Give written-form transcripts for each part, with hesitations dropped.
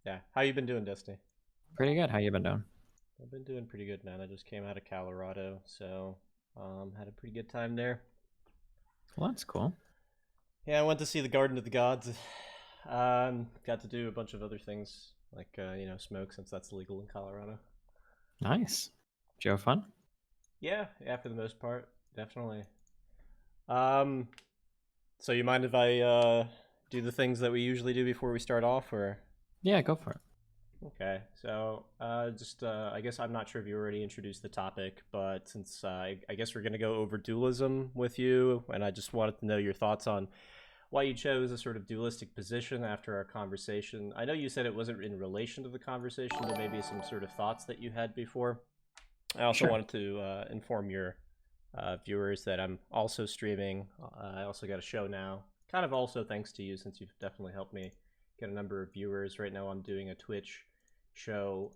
Yeah. How you been doing, Destiny? Pretty good. How you been doing? I've been doing pretty good, man. I just came out of Colorado, so had a pretty good time there. Well, that's cool. Yeah, I went to see the Garden of the Gods. Got to do a bunch of other things, like smoke since that's legal in Colorado. Nice. Did you have fun? Yeah, for the most part, definitely. Um, so you mind if I do the things that we usually do before we start off, or? Yeah, go for it. Okay, so just I guess I'm not sure if you already introduced the topic, but since I guess we're gonna go over dualism with you, and I just wanted to know your thoughts on why you chose a sort of dualistic position after our conversation. I know you said it wasn't in relation to the conversation, but maybe some sort of thoughts that you had before. I also Sure. wanted to inform your viewers that I'm also streaming. I also got a show now, kind of also thanks to you, since you've definitely helped me get a number of viewers. Right now, I'm doing a Twitch show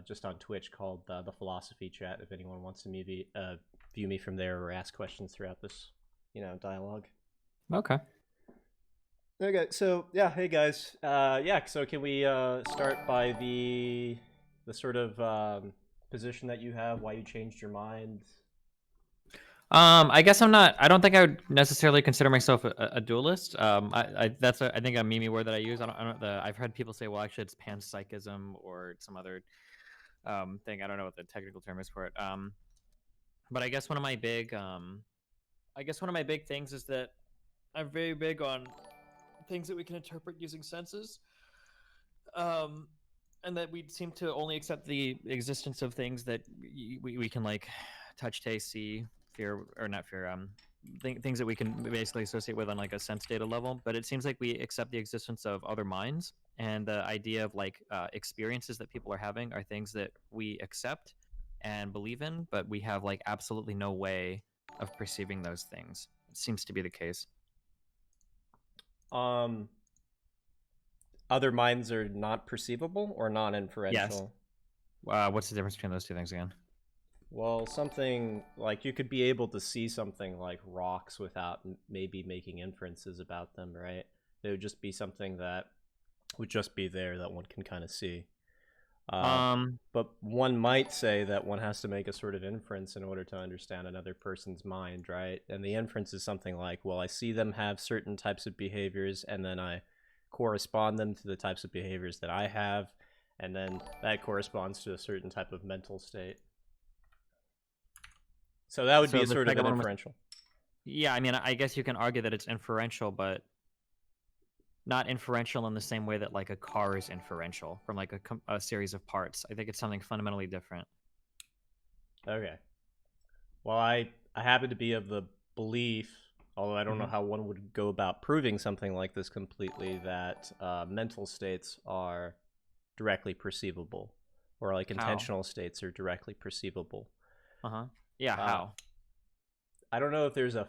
just on Twitch called the Philosophy Chat. If anyone wants to maybe view me from there or ask questions throughout this, dialogue. Okay. Okay, so yeah, hey guys, yeah. So can we start by the sort of position that you have, why you changed your mind? I guess I'm not. I don't think I would necessarily consider myself a dualist. I think a meme word that I use. I've heard people say, well, actually, it's panpsychism or some other thing. I don't know what the technical term is for it. But I guess one of my big things is that I'm very big on things that we can interpret using senses. Um, and that we seem to only accept the existence of things that we can like touch, taste, see, fear, or not fear, things that we can basically associate with on like a sense data level. But it seems like we accept the existence of other minds, and the idea of like experiences that people are having are things that we accept and believe in, but we have like absolutely no way of perceiving those things. It seems to be the case. Um, Other minds are not perceivable or Yes. non-inferential. What's the difference between those two things again? Well, something like you could be able to see something like rocks without maybe making inferences about them, right? It would just be something that would just be there that one can kind of see. Uh, Um, but one might say that one has to make a sort of inference in order to understand another person's mind, right? And the inference is something like, well, I see them have certain types of behaviors, and then I correspond them to the types of behaviors that I have, and then that corresponds to a certain type of mental state. So that would be so a the sort of second an one was inferential. Yeah, I mean, I guess you can argue that it's inferential, but not inferential in the same way that like a car is inferential from like a series of parts. I think it's something fundamentally different. Okay. Well, I happen to be of the belief, although I don't know Hmm. how one would go about proving something like this completely, that mental states are directly perceivable, or like How? intentional states are directly perceivable. Uh huh. Yeah, Uh, how? I don't know if there's a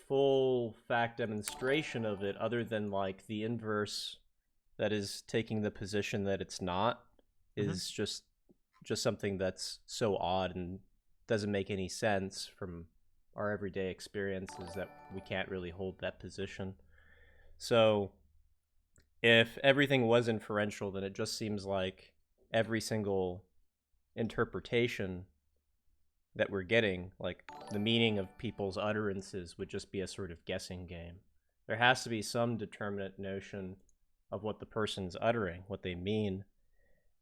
full fact demonstration of it other than like the inverse that is taking the position that it's not Hmm. is just something that's so odd and doesn't make any sense from our everyday experiences that we can't really hold that position. So if everything was inferential, then it just seems like every single interpretation that we're getting, like the meaning of people's utterances, would just be a sort of guessing game. There has to be some determinate notion of what the person's uttering, what they mean,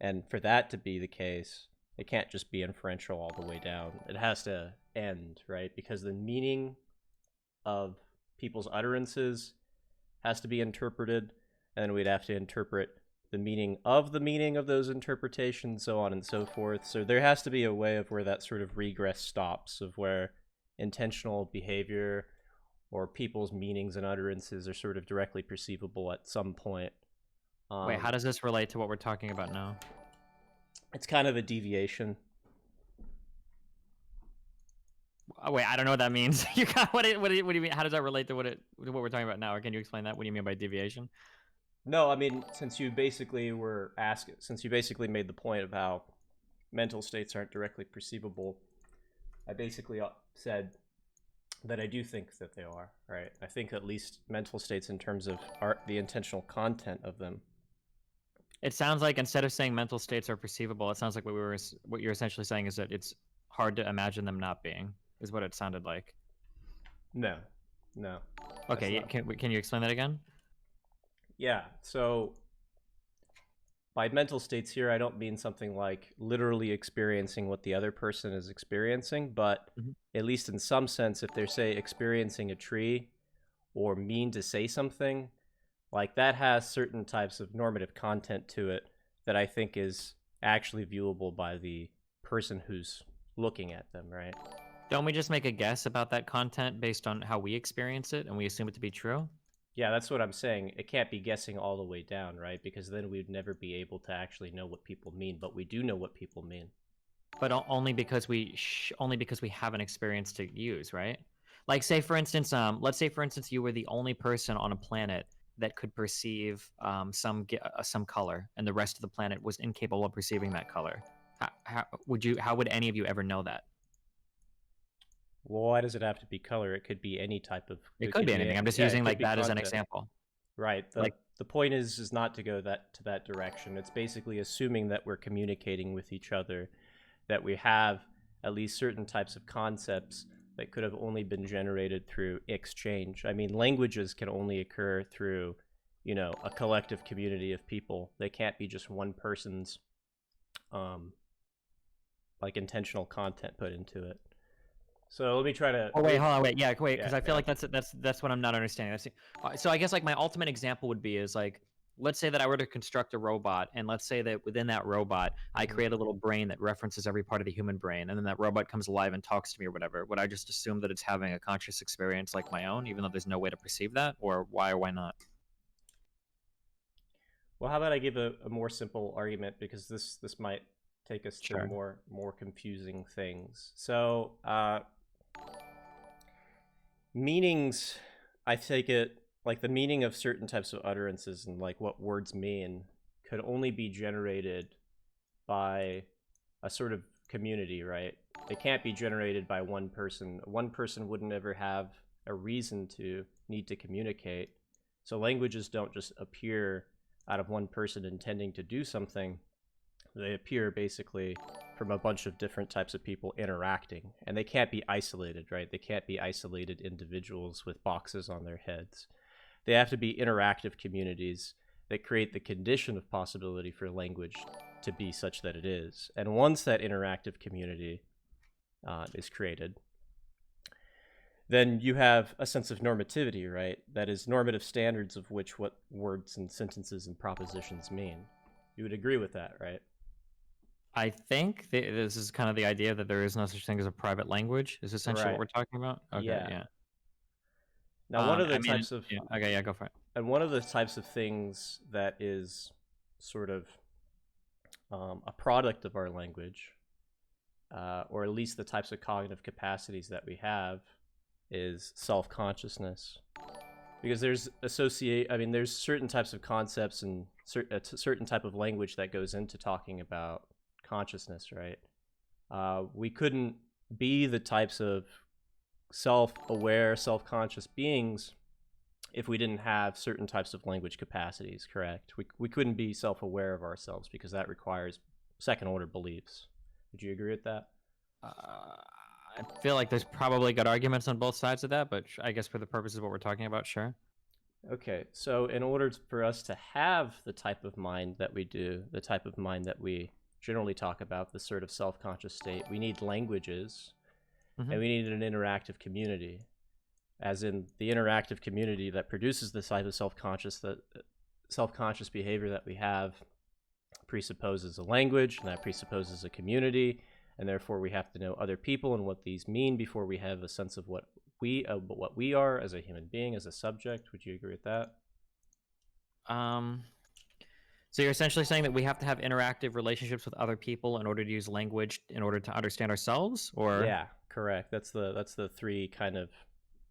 and for that to be the case, it can't just be inferential all the way down. It has to end, right? Because the meaning of people's utterances has to be interpreted, and then we'd have to interpret the meaning of those interpretations, so on and so forth. So there has to be a way of where that sort of regress stops, of where intentional behavior or people's meanings and utterances are sort of directly perceivable at some point. Wait, how Um, does this relate to what we're talking about now? it's kind of a deviation. Wait, I don't know what that means. You got what do you mean? How does that relate to what we're talking about now? Or can you explain that? What do you mean by deviation? No, I mean, since you basically made the point of how mental states aren't directly perceivable, I basically said that I do think that they are, right? I think at least mental states in terms of the intentional content of them It sounds like instead of saying mental states are perceivable, it sounds like what you're essentially saying is that it's hard to imagine them not being, is what it sounded like. No, no, that's Okay, not. can you explain that again? Yeah, so by mental states here, I don't mean something like literally experiencing what the other person is experiencing, but Mhm. at least in some sense, if they're, say, experiencing a tree or mean to say something, like that has certain types of normative content to it that I think is actually viewable by the person who's looking at them, right? Don't we just make a guess about that content based on how we experience it and we assume it to be true? Yeah, that's what I'm saying. It can't be guessing all the way down, right? Because then we'd never be able to actually know what people mean, but we do know what people mean. But only because only because we have an experience to use, right? Like, say for instance, let's say for instance you were the only person on a planet that could perceive some color, and the rest of the planet was incapable of perceiving that color. How would any of you ever know that? Well, why does it have to be color? It could be any type of. It It could could be be. anything. I'm just Yeah, it using could like be that as an content. example. Right. Like, The point is not to go that direction. It's basically assuming that we're communicating with each other, that we have at least certain types of concepts that could have only been generated through exchange. I mean, languages can only occur through, a collective community of people. They can't be just one person's um like intentional content put into it. So let me try to oh wait, hold on, wait, yeah, wait, yeah, because I feel yeah. like that's what I'm not understanding. So I guess like my ultimate example would be is like, let's say that I were to construct a robot, and let's say that within that robot I Mhm. create a little brain that references every part of the human brain, and then that robot comes alive and talks to me or whatever. Would I just assume that it's having a conscious experience like my own, even though there's no way to perceive that, or why not? Well, how about I give a more simple argument because this might take us to Sure. more confusing things. So meanings, I take it like the meaning of certain types of utterances and like what words mean could only be generated by a sort of community, right? They can't be generated by one person. One person wouldn't ever have a reason to need to communicate. So languages don't just appear out of one person intending to do something. They appear basically from a bunch of different types of people interacting, and they can't be isolated, right? They can't be isolated individuals with boxes on their heads. They have to be interactive communities that create the condition of possibility for language to be such that it is. And once that interactive community is created, then you have a sense of normativity, right? That is normative standards of which what words and sentences and propositions mean. You would agree with that, right? I think this is kind of the idea that there is no such thing as a private language. Is essentially what Right. we're talking about. Okay, Yeah. yeah. Now, one of the I mean, types of yeah. Okay, yeah, go for it. and one of the types of things that is sort of a product of our language, or at least the types of cognitive capacities that we have, is self-consciousness. Because there's certain types of concepts and a certain type of language that goes into talking about consciousness, right? We couldn't be the types of self-aware, self-conscious beings if we didn't have certain types of language capacities, correct? We couldn't be self-aware of ourselves because that requires second-order beliefs. Would you agree with that? Uh, I feel like there's probably good arguments on both sides of that, but I guess for the purposes of what we're talking about, sure. Okay, so in order for us to have the type of mind that we do, the type of mind that we generally talk about, the sort of self-conscious state, we need languages Hmm. and we need an interactive community, as in the interactive community that produces this type of self-conscious behavior that we have presupposes a language, and that presupposes a community, and therefore we have to know other people and what these mean before we have a sense of what we are as a human being, as a subject. Would you agree with that? Um, so you're essentially saying that we have to have interactive relationships with other people in order to use language in order to understand ourselves, or Yeah, correct. That's the three kind of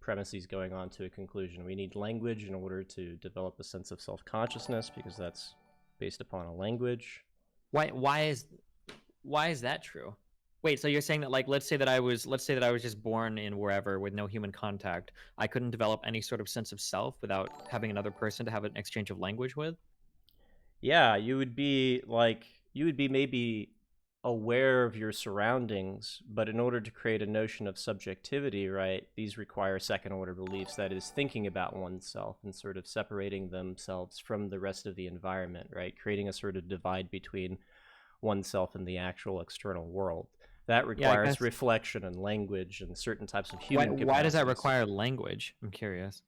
premises going on to a conclusion. We need language in order to develop a sense of self-consciousness because that's based upon a language. why? Why is that true? Wait, so you're saying that like let's say that I was just born in wherever with no human contact, I couldn't develop any sort of sense of self without having another person to have an exchange of language with? Yeah, you would be maybe aware of your surroundings, but in order to create a notion of subjectivity, right, these require second order beliefs, that is, thinking about oneself and sort of separating themselves from the rest of the environment, right, creating a sort of divide between oneself and the actual external world. That Yeah, I requires guess. reflection and language and certain types of Why human why does that capacities. require language? I'm curious.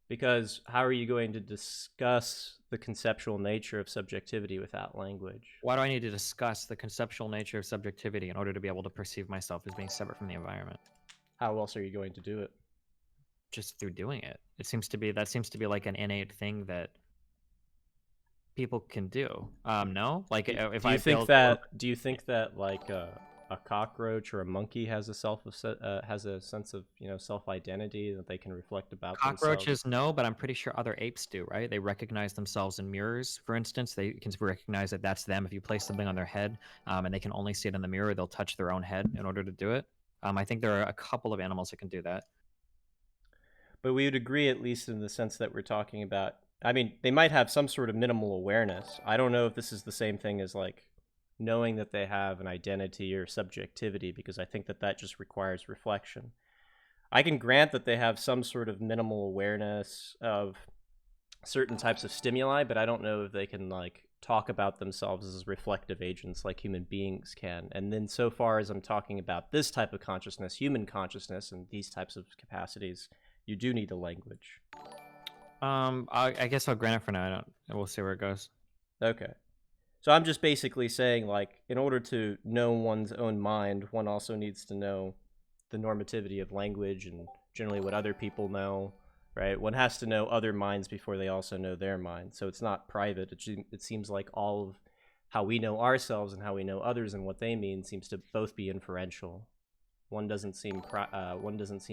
Because how are you going to discuss the conceptual nature of subjectivity without language? Why do I need to discuss the conceptual nature of subjectivity in order to be able to perceive myself as being separate from the environment? How else are you going to do it? Just through doing it. That seems to be like an innate thing that people can do. No, like if Do you I think build, that like a cockroach or a monkey has has a sense of self identity that they can reflect about themselves? cockroaches, no, but I'm pretty sure other apes do, right? They recognize themselves in mirrors, for instance. They can recognize that that's them. If you place something on their head, and they can only see it in the mirror, they'll touch their own head in order to do it. I think there are a couple of animals that can do that. But we would agree, at least in the sense that we're talking about. I mean, they might have some sort of minimal awareness. I don't know if this is the same thing as like knowing that they have an identity or subjectivity, because I think that that just requires reflection. I can grant that they have some sort of minimal awareness of certain types of stimuli, but I don't know if they can like talk about themselves as reflective agents like human beings can. And then, so far as I'm talking about this type of consciousness, human consciousness, and these types of capacities, you do need a language. I guess I'll grant it for now. I don't. We'll see where it goes. Okay. So I'm just basically saying, like, in order to know one's own mind, one also needs to know the normativity of language and generally what other people know, right? One has to know other minds before they also know their mind. So it's not private. It seems like all of how we know ourselves and how we know others and what they mean seems to both be inferential. One doesn't seem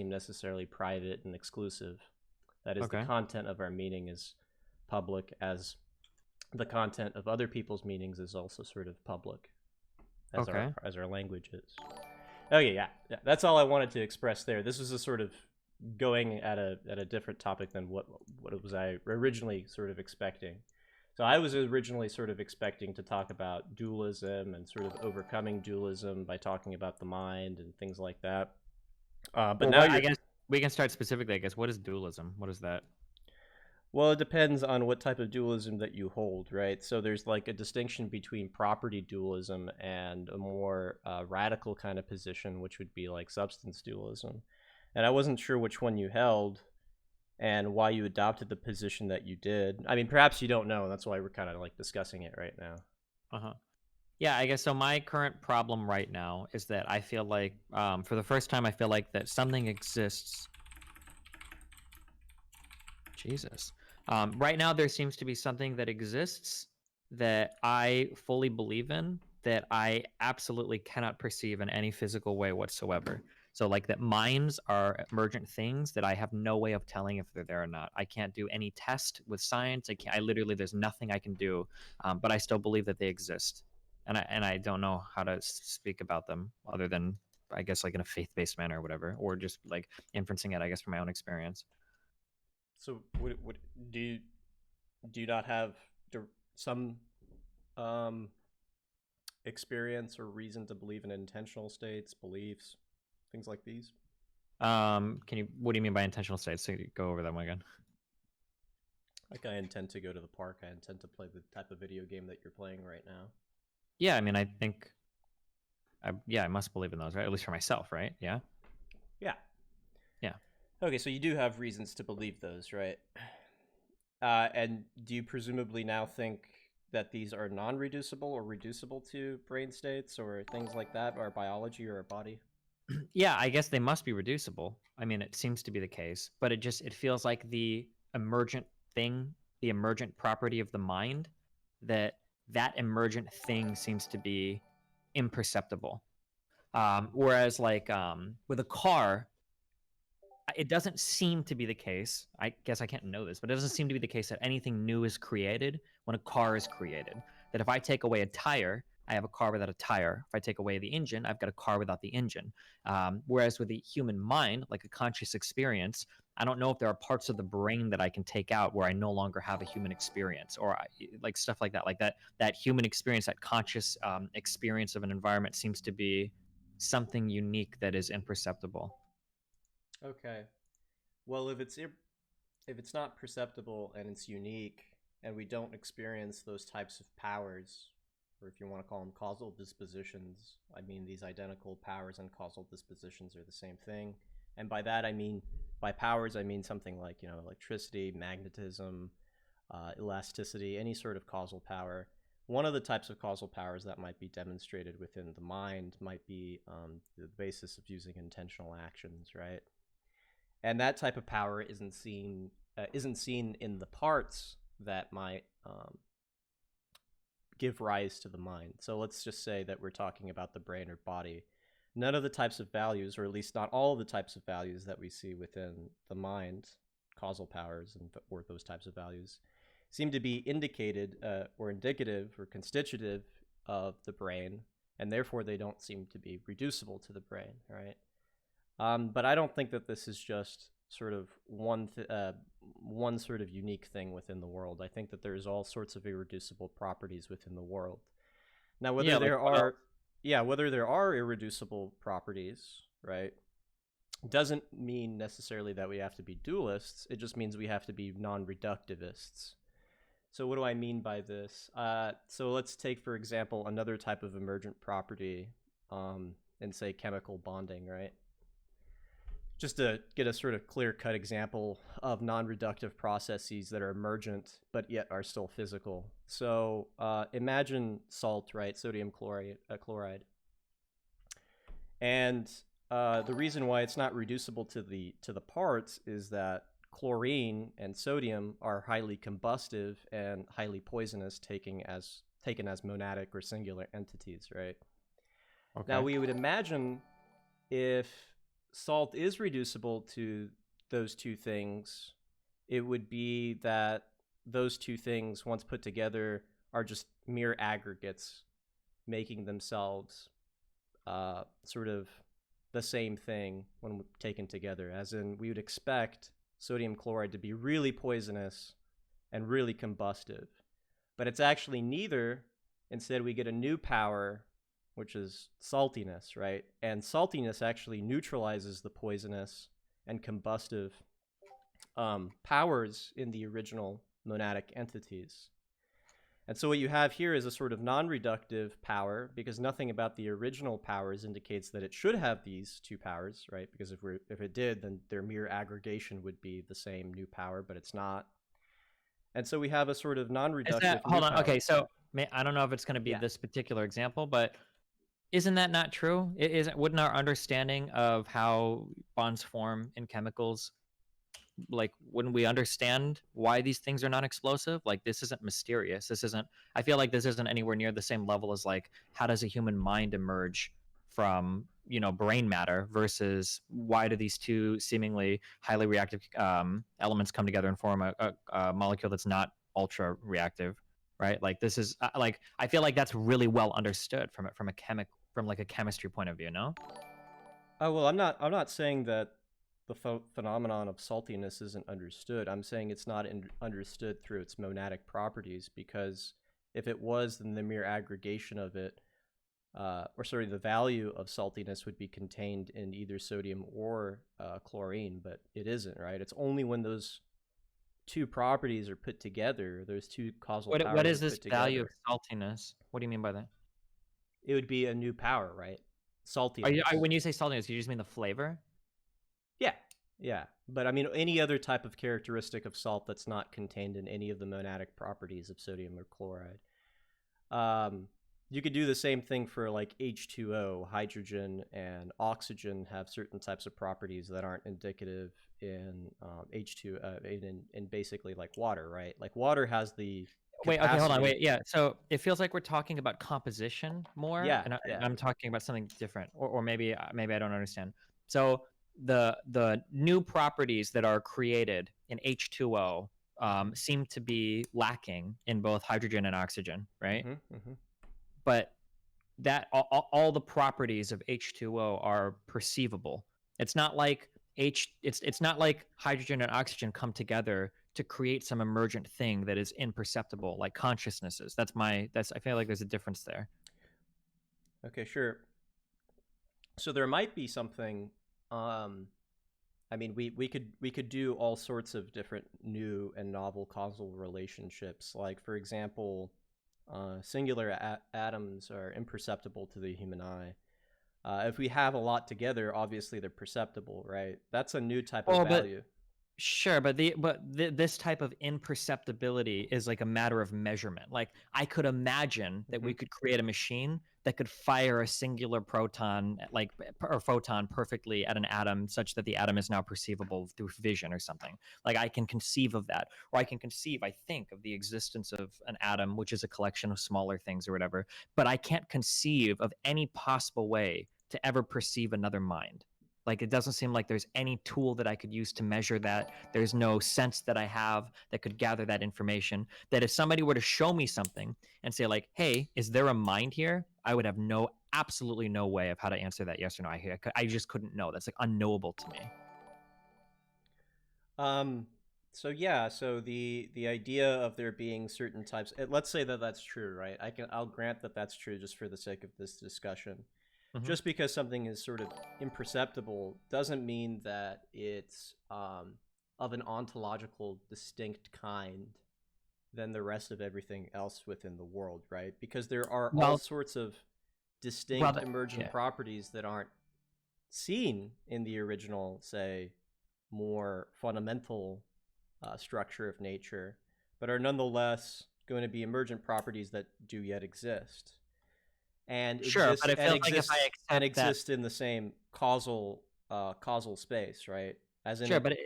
necessarily private and exclusive. That is, the Okay. content of our meaning is public, as the content of other people's meanings is also sort of public, Okay. as our language is. Okay, yeah. That's all I wanted to express there. This was a sort of going at a different topic than what was I originally sort of expecting. So I was originally sort of expecting to talk about dualism and sort of overcoming dualism by talking about the mind and things like that. But Well, now what I you're guess we can start specifically. I guess what is dualism? What is that? Well, it depends on what type of dualism that you hold, right? So there's like a distinction between property dualism and a more radical kind of position, which would be like substance dualism. And I wasn't sure which one you held and why you adopted the position that you did. I mean, perhaps you don't know. That's why we're kind of like discussing it right now. Uh huh. Yeah, I guess so. My current problem right now is that I feel like, for the first time, I feel like that something exists. Jesus. Right now, there seems to be something that exists that I fully believe in, that I absolutely cannot perceive in any physical way whatsoever. So, like that minds are emergent things that I have no way of telling if they're there or not. I can't do any test with science. I can't. I literally, there's nothing I can do, but I still believe that they exist, and I don't know how to speak about them other than I guess like in a faith-based manner or whatever, or just like inferencing it, I guess, from my own experience. So, what do you not have some um, experience or reason to believe in intentional states, beliefs, things like these? Can you? What do you mean by intentional states? So you go over that one again. Like, I intend to go to the park. I intend to play the type of video game that you're playing right now. Yeah, I mean, I think, yeah, I must believe in those, right? At least for myself, right? Yeah, Yeah. yeah. Okay, so you do have reasons to believe those, right? And do you presumably now think that these are non-reducible or reducible to brain states or things like that, or biology or our body? Yeah, I guess they must be reducible. I mean, it seems to be the case, but it feels like the emergent thing, the emergent property of the mind, that that emergent thing seems to be imperceptible. Whereas like with a car, it doesn't seem to be the case. I guess I can't know this, but it doesn't seem to be the case that anything new is created when a car is created. That if I take away a tire, I have a car without a tire. If I take away the engine, I've got a car without the engine. Whereas with the human mind, like a conscious experience, I don't know if there are parts of the brain that I can take out where I no longer have a human experience, or like stuff like that. Like that human experience, that conscious experience of an environment seems to be something unique that is imperceptible. Okay. Well, if it's not perceptible and it's unique, and we don't experience those types of powers, or if you want to call them causal dispositions, I mean these identical powers and causal dispositions are the same thing. And by that I mean, by powers I mean something like, you know, electricity, magnetism, elasticity, any sort of causal power. One of the types of causal powers that might be demonstrated within the mind might be the basis of using intentional actions, right? And that type of power isn't seen in the parts that might give rise to the mind. So let's just say that we're talking about the brain or body. None of the types of values, or at least not all of the types of values that we see within the mind, causal powers or those types of values, seem to be indicated or indicative or constitutive of the brain, and therefore they don't seem to be reducible to the brain, right? But I don't think that this is just sort of one sort of unique thing within the world. I think that there's all sorts of irreducible properties within the world. Now, Yeah, like what else? whether there are irreducible properties, right, doesn't mean necessarily that we have to be dualists. It just means we have to be non-reductivists. So what do I mean by this? So let's take, for example, another type of emergent property, and say chemical bonding, right? Just to get a sort of clear-cut example of non-reductive processes that are emergent but yet are still physical. So imagine salt, right? Sodium chloride. And the reason why it's not reducible to the parts is that chlorine and sodium are highly combustive and highly poisonous, taken as monadic or singular entities, right? Now Okay. we would imagine if salt is reducible to those two things, it would be that those two things, once put together, are just mere aggregates, making themselves sort of the same thing when taken together. As in, we would expect sodium chloride to be really poisonous and really combustive. But it's actually neither. Instead, we get a new power, which is saltiness, right? And saltiness actually neutralizes the poisonous and combustive powers in the original monadic entities. And so what you have here is a sort of non-reductive power, because nothing about the original powers indicates that it should have these two powers, right? Because if it did, then their mere aggregation would be the same new power, but it's not. And so we have a sort of Is that non-reductive new hold on? power. Okay, so I don't know if it's going to be Yeah. this particular example, but isn't that not true? Wouldn't our understanding of how bonds form in chemicals, like when we understand why these things are non-explosive, like this isn't mysterious. This isn't. I feel like this isn't anywhere near the same level as like how does a human mind emerge from brain matter versus why do these two seemingly highly reactive elements come together and form a molecule that's not ultra reactive, right? Like this is like I feel like that's really well understood from like a chemistry point of view. No. Oh well, I'm not saying that the phenomenon of saltiness isn't understood. I'm saying it's not understood through its monadic properties, because if it was, then the mere aggregation of it, or sorry, the value of saltiness would be contained in either sodium or chlorine, but it isn't, right? It's only when those two properties are put together, those two causal What powers is are this put value of together, saltiness? What do you mean by that? it would be a new power, right? When Saltiness. you say saltiness, you just mean the flavor? Yeah, yeah. But I mean, any other type of characteristic of salt that's not contained in any of the monadic properties of sodium or chloride. You could do the same thing for like H2O. Hydrogen and oxygen have certain types of properties that aren't indicative in H2, in basically like water, right? Like water has the Wait, okay, hold on, capacity. wait, yeah. So it feels like we're talking about composition more, Yeah, and yeah. I'm talking about something different, or maybe I don't understand. So the new properties that are created in H2O Mm-hmm. seem to be lacking in both hydrogen and oxygen, right? Mm-hmm. Mm-hmm. But that all the properties of H2O are perceivable. It's not like it's not like hydrogen and oxygen come together to create some emergent thing that is imperceptible, like consciousnesses. That's I feel like there's a difference there. Okay, sure. So there might be something. I mean, we could do all sorts of different new and novel causal relationships. Like, for example, singular atoms are imperceptible to the human eye. If we have a lot together, obviously they're perceptible, right? That's a new type of Well, but value. sure, but this type of imperceptibility is like a matter of measurement. Like I could imagine that Mm-hmm. we could create a machine that could fire a singular proton, like or photon, perfectly at an atom, such that the atom is now perceivable through vision or something. Like I can conceive of that, or I can conceive, I think, of the existence of an atom, which is a collection of smaller things or whatever. But I can't conceive of any possible way to ever perceive another mind. Like it doesn't seem like there's any tool that I could use to measure that. There's no sense that I have that could gather that information. That if somebody were to show me something and say like, "Hey, is there a mind here?" I would have absolutely no way of how to answer that yes or no. I just couldn't know. That's like unknowable to me. Um, so yeah, so the idea of there being certain types, let's say that that's true, right? I'll grant that that's true just for the sake of this discussion. Mm-hmm. Just because something is sort of imperceptible doesn't mean that it's of an ontological distinct kind than the rest of everything else within the world, right? Because there are all Well, sorts of distinct emergent yeah. properties that aren't seen in the original, say, more fundamental structure of nature, but are nonetheless going to be emergent properties that do yet exist and Sure, but I feel like if I accept that, exist in the same causal space, right? As in sure, but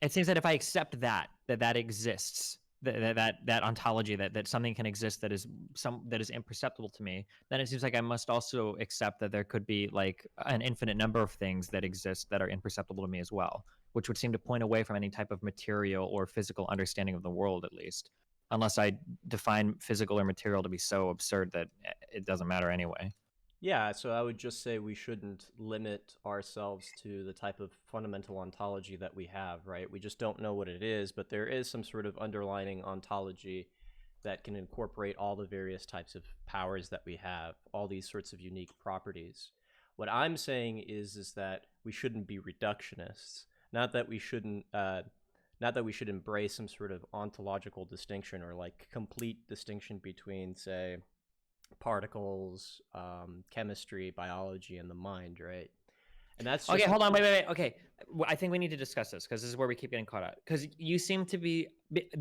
it seems that if I accept that exists, that ontology, that something can exist that is imperceptible to me, then it seems like I must also accept that there could be like an infinite number of things that exist that are imperceptible to me as well, which would seem to point away from any type of material or physical understanding of the world, at least, unless I define physical or material to be so absurd that it doesn't matter anyway. yeah, so I would just say we shouldn't limit ourselves to the type of fundamental ontology that we have, right? We just don't know what it is, but there is some sort of underlining ontology that can incorporate all the various types of powers that we have, all these sorts of unique properties. What I'm saying is that we shouldn't be reductionists. Not that we shouldn't not that we should embrace some sort of ontological distinction or like complete distinction between, say, particles, chemistry, biology, and the mind, right? And that's Okay, just hold on, wait. Okay, I think we need to discuss this because this is where we keep getting caught out. Because you seem to be.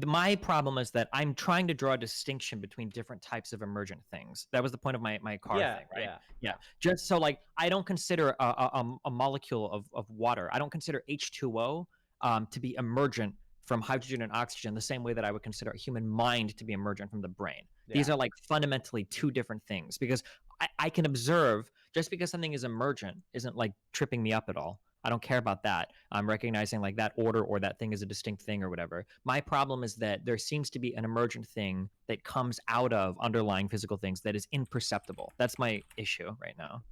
My problem is that I'm trying to draw a distinction between different types of emergent things. That was the point of my car yeah, thing, right? yeah, Yeah. Just so like I don't consider a molecule of water. I don't consider H2O to be emergent from hydrogen and oxygen the same way that I would consider a human mind to be emergent from the brain. yeah. These are like fundamentally two different things because I can observe just because something is emergent isn't like tripping me up at all. I don't care about that. I'm recognizing like that order or that thing is a distinct thing or whatever. My problem is that there seems to be an emergent thing that comes out of underlying physical things that is imperceptible. That's my issue right now.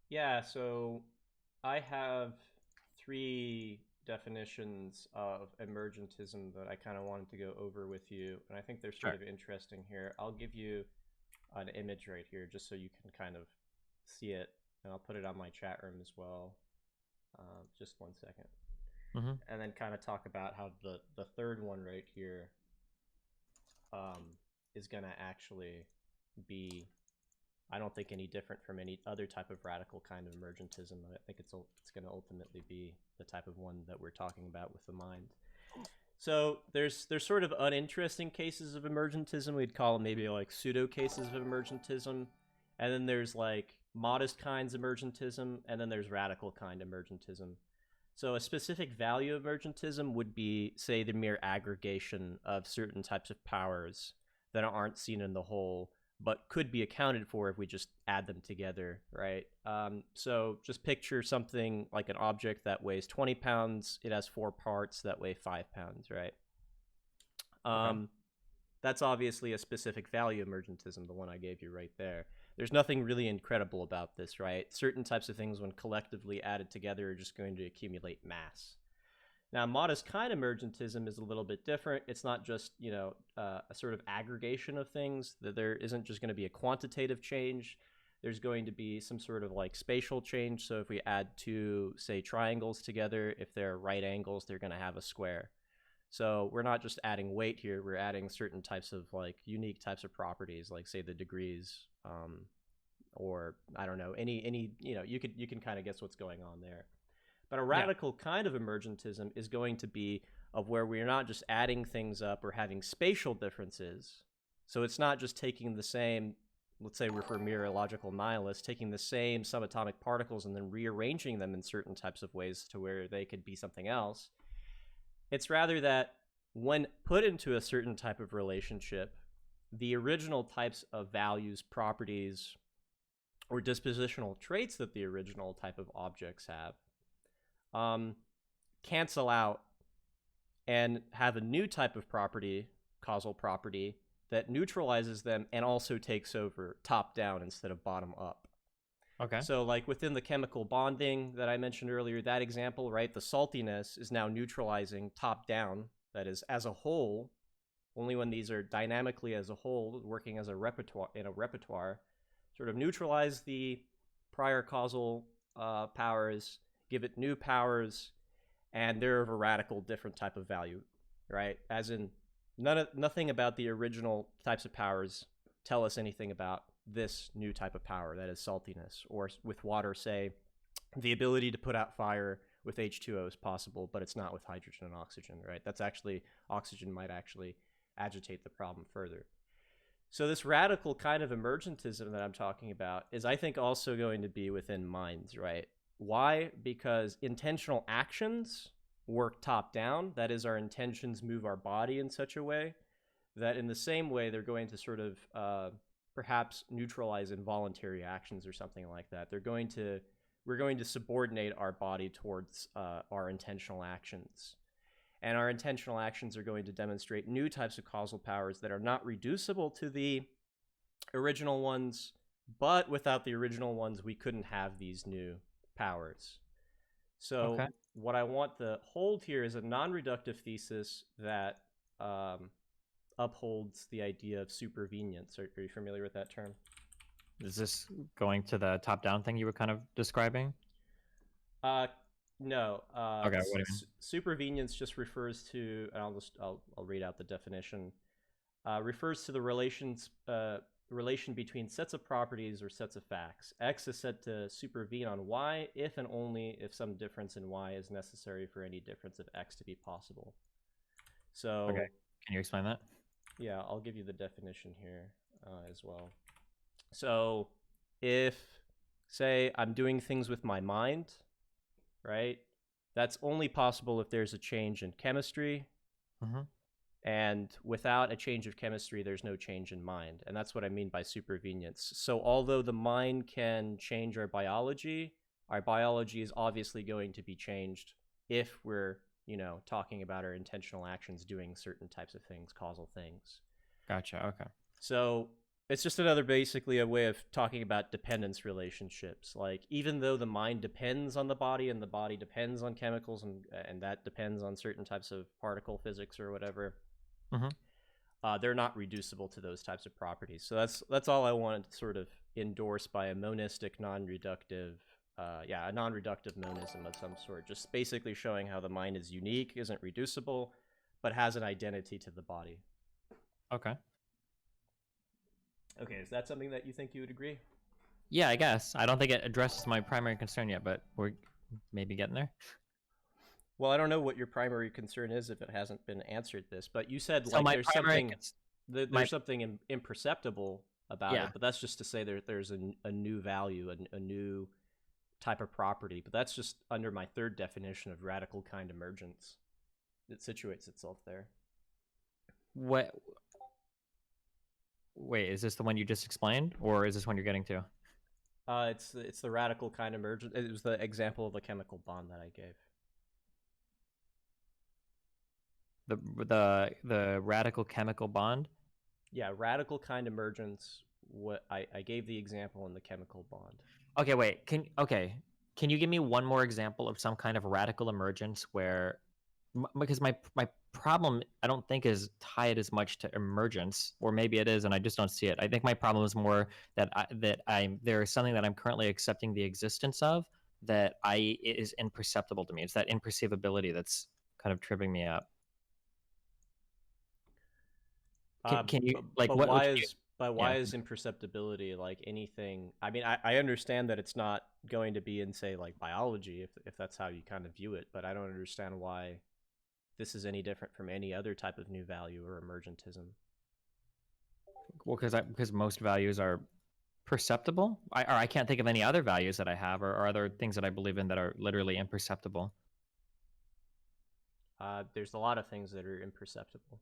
Yeah, so I have three definitions of emergentism that I kind of wanted to go over with you, and I think they're sort Sure. of interesting here. I'll give you an image right here just so you can kind of see it, and I'll put it on my chat room as well. Just 1 second. Mm-hmm. And then kind of talk about how the third one right here is going to actually be, I don't think, any different from any other type of radical kind of emergentism. I think it's going to ultimately be the type of one that we're talking about with the mind. So there's sort of uninteresting cases of emergentism. We'd call them maybe like pseudo cases of emergentism, and then there's like modest kinds of emergentism, and then there's radical kind of emergentism. So a specific value of emergentism would be, say, the mere aggregation of certain types of powers that aren't seen in the whole, but could be accounted for if we just add them together, right? So just picture something like an object that weighs 20 pounds. It has 4 parts that weigh 5 pounds, right? Okay. that's obviously a specific value emergentism, the one I gave you right there. There's nothing really incredible about this, right? Certain types of things, when collectively added together, are just going to accumulate mass. Now, modest kind emergentism is a little bit different. It's not just, a sort of aggregation of things, that there isn't just going to be a quantitative change. There's going to be some sort of like spatial change. So if we add two, say, triangles together, if they're right angles, they're going to have a square. So we're not just adding weight here, we're adding certain types of like unique types of properties, like say the degrees, or I don't know, any you can kind of guess what's going on there. But a radical kind of emergentism is going to be of where we're not just adding things up or having spatial differences. So it's not just taking the same, let's say we're for mereological nihilists, taking the same subatomic particles and then rearranging them in certain types of ways to where they could be something else. It's rather that when put into a certain type of relationship, the original types of values, properties, or dispositional traits that the original type of objects have cancel out and have a new type of property, causal property, that neutralizes them and also takes over top down instead of bottom up. Okay. So like within the chemical bonding that I mentioned earlier, that example, right, the saltiness is now neutralizing top down, that is as a whole, only when these are dynamically as a whole, working as a repertoire, sort of neutralize the prior causal powers, give it new powers, and they're of a radical different type of value, right? As in, nothing about the original types of powers tell us anything about this new type of power, that is saltiness. Or with water, say, the ability to put out fire with H2O is possible, but it's not with hydrogen and oxygen, right? That's actually, oxygen might actually agitate the problem further. So this radical kind of emergentism that I'm talking about is, I think, also going to be within minds, right? Why? Because intentional actions work top down. That is, our intentions move our body in such a way that in the same way they're going to sort of perhaps neutralize involuntary actions or something like that. We're going to subordinate our body towards our intentional actions. And our intentional actions are going to demonstrate new types of causal powers that are not reducible to the original ones, but without the original ones, we couldn't have these new powers. So what I want to hold here is a non-reductive thesis that upholds the idea of supervenience. Are you familiar with that term? Is this going to the top-down thing you were kind of describing? No. Okay, what do you mean? Supervenience just refers to, and I'll read out the definition. Refers to the relation between sets of properties or sets of facts. X is said to supervene on Y if and only if some difference in Y is necessary for any difference of X to be possible. So, okay, can you explain that? Yeah, I'll give you the definition here as well. So if, say, I'm doing things with my mind, right? That's only possible if there's a change in chemistry. Mm-hmm. And without a change of chemistry, there's no change in mind. And that's what I mean by supervenience. So although the mind can change our biology is obviously going to be changed if we're, talking about our intentional actions doing certain types of things, causal things. Gotcha, okay. So it's just basically a way of talking about dependence relationships. Like, even though the mind depends on the body and the body depends on chemicals and that depends on certain types of particle physics or whatever, they're not reducible to those types of properties. So that's all I wanted to sort of endorse by a monistic non-reductive, a non-reductive monism of some sort. Just basically showing how the mind is unique, isn't reducible, but has an identity to the body. Okay. Okay, is that something that you think you would agree? Yeah, I guess. I don't think it addresses my primary concern yet, but we're maybe getting there. Well, I don't know what your primary concern is if it hasn't been answered this, but you said So there's something imperceptible about it, but that's just to say there's a new value, a new type of property. But that's just under my third definition of radical kind emergence. It situates itself there. What? Wait, is this the one you just explained, or is this one you're getting to? It's the radical kind emergence. It was the example of the chemical bond that I gave. The radical chemical bond? Yeah, radical kind emergence. What I gave the example in the chemical bond. Okay, wait. Can you give me one more example of some kind of radical emergence where because my problem I don't think is tied as much to emergence, or maybe it is and I just don't see it. I think my problem is more that there is something that I'm currently accepting the existence of that I is imperceptible to me. It's that imperceivability that's kind of tripping me up. Can you like what can you But why yeah. is imperceptibility like anything? I mean, I understand that it's not going to be in, say, like biology, if that's how you kind of view it, but I don't understand why this is any different from any other type of new value or emergentism. Well, because most values are perceptible. I can't think of any other values that I have or other things that I believe in that are literally imperceptible. There's a lot of things that are imperceptible.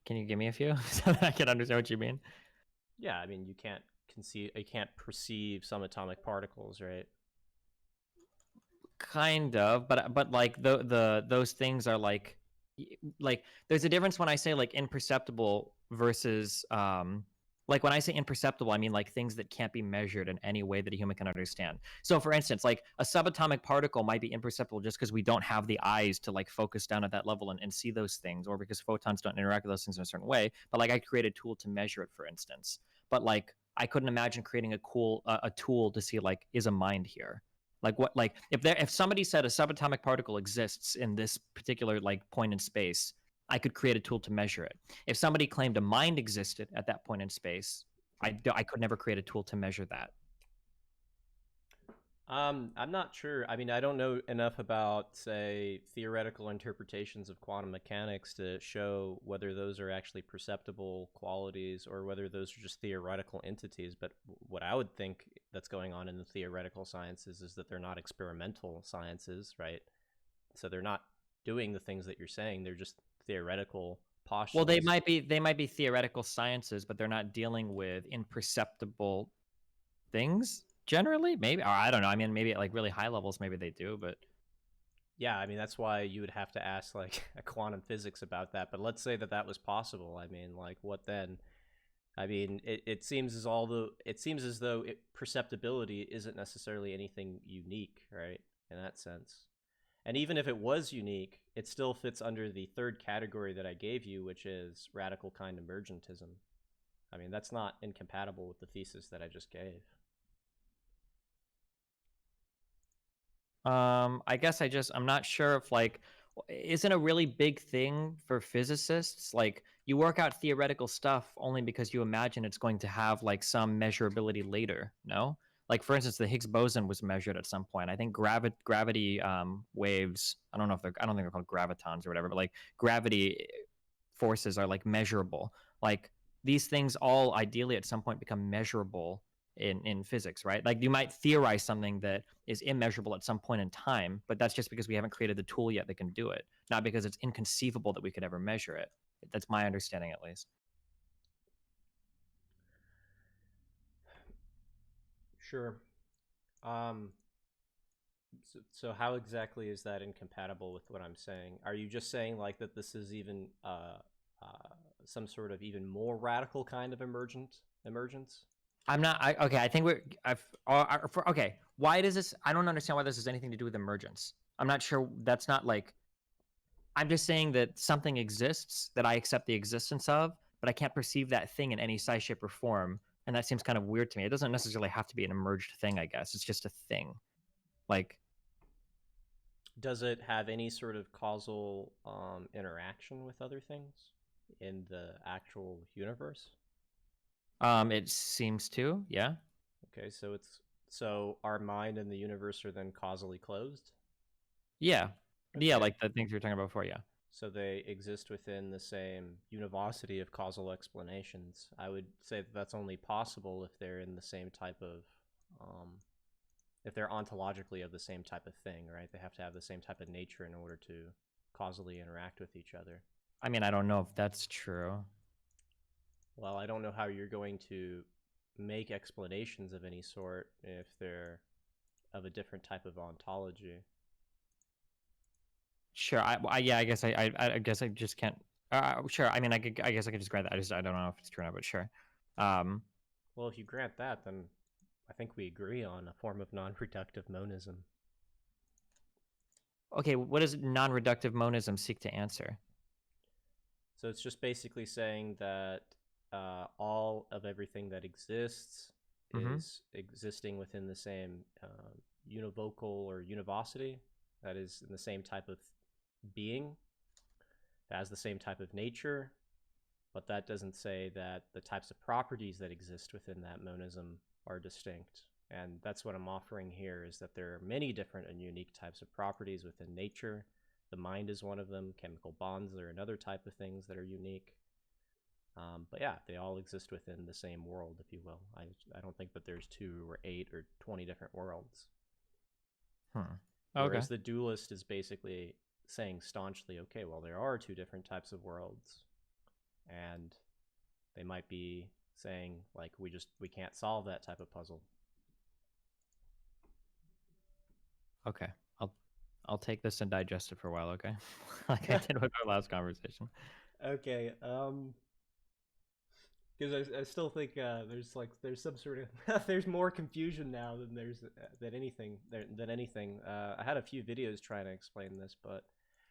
Can you give me a few so that I can understand what you mean? Yeah, I mean, you can't perceive some atomic particles, right? Kind of, but like those things are like there's a difference when I say like imperceptible versus like when I say imperceptible, I mean like things that can't be measured in any way that a human can understand. So for instance, like a subatomic particle might be imperceptible just because we don't have the eyes to like focus down at that level and see those things, or because photons don't interact with those things in a certain way. But like I create a tool to measure it, for instance. But like I couldn't imagine creating a tool to see like is a mind here, like what, like if somebody said a subatomic particle exists in this particular like point in space, I could create a tool to measure it. If somebody claimed a mind existed at that point in space, I could never create a tool to measure that. I'm not sure. I mean, I don't know enough about, say, theoretical interpretations of quantum mechanics to show whether those are actually perceptible qualities or whether those are just theoretical entities. But what I would think that's going on in the theoretical sciences is that they're not experimental sciences, right? So they're not doing the things that you're saying. They're just theoretical Well, postulates. they might be theoretical sciences, but they're not dealing with imperceptible things generally. Maybe, or I don't know. I mean, maybe at like really high levels, maybe they do, but Yeah, I mean, that's why you would have to ask like a quantum physics about that. But let's say that that was possible. I mean, like, what then? I mean, it seems as though perceptibility isn't necessarily anything unique, right? In that sense. And even if it was unique, it still fits under the third category that I gave you, which is radical kind emergentism. I mean, that's not incompatible with the thesis that I just gave. I guess I'm not sure if like isn't a really big thing for physicists like you work out theoretical stuff only because you imagine it's going to have like some measurability later, no? Like for instance, the Higgs boson was measured at some point. I think gravity waves, I don't think they're called gravitons or whatever, but like gravity forces are like measurable. Like these things all ideally at some point become measurable in physics, right? Like you might theorize something that is immeasurable at some point in time, but that's just because we haven't created the tool yet that can do it, not because it's inconceivable that we could ever measure it. That's my understanding, at least. Sure. Um, so how exactly is that incompatible with what I'm saying? Are you just saying like that this is even some sort of even more radical kind of emergence? I'm not. Okay, I think we're. Okay, why does this? I don't understand why this has anything to do with emergence. I'm not sure. That's not like. I'm just saying that something exists that I accept the existence of, but I can't perceive that thing in any size, shape, or form, and that seems kind of weird to me. It doesn't necessarily have to be an emerged thing. I guess it's just a thing. Like, Does it have any sort of causal interaction with other things in the actual universe? it seems to. Yeah. Okay, so our mind and the universe are then causally closed. Yeah. Yeah, Okay, like the things we were talking about before. Yeah. so they exist within the same univocity of causal explanations. I would say that that's only possible if they're in the same type of, if they're ontologically of the same type of thing, right? They have to have the same type of nature in order to causally interact with each other. I mean, I don't know if that's true. Well, I don't know how you're going to make explanations of any sort if they're of a different type of ontology. Sure. Yeah. I guess I guess I just can't Sure. I mean, I guess I could just grant that. I don't know if it's true or not, but sure. Um, Well, if you grant that, then I think we agree on a form of non-reductive monism. okay, what does non-reductive monism seek to answer? So it's just basically saying that all of everything that exists Mm-hmm. is existing within the same univocal or univocity, that is in the same type of being, has the same type of nature, but that doesn't say that the types of properties that exist within that monism are distinct. And that's what I'm offering here, is that there are many different and unique types of properties within nature. The mind is one of them. Chemical bonds are another type of things that are unique. But yeah, they all exist within the same world, if you will. I don't think that there's 2 or 8 or 20 different worlds. Okay. Whereas the dualist is basically saying staunchly, okay, well, there are 2 different types of worlds. And they might be saying, like, we can't solve that type of puzzle. Okay. I'll take this and digest it for a while, okay? Like I did with our last conversation. Okay, because I still think there's some sort of there's more confusion now than anything. I had a few videos trying to explain this, but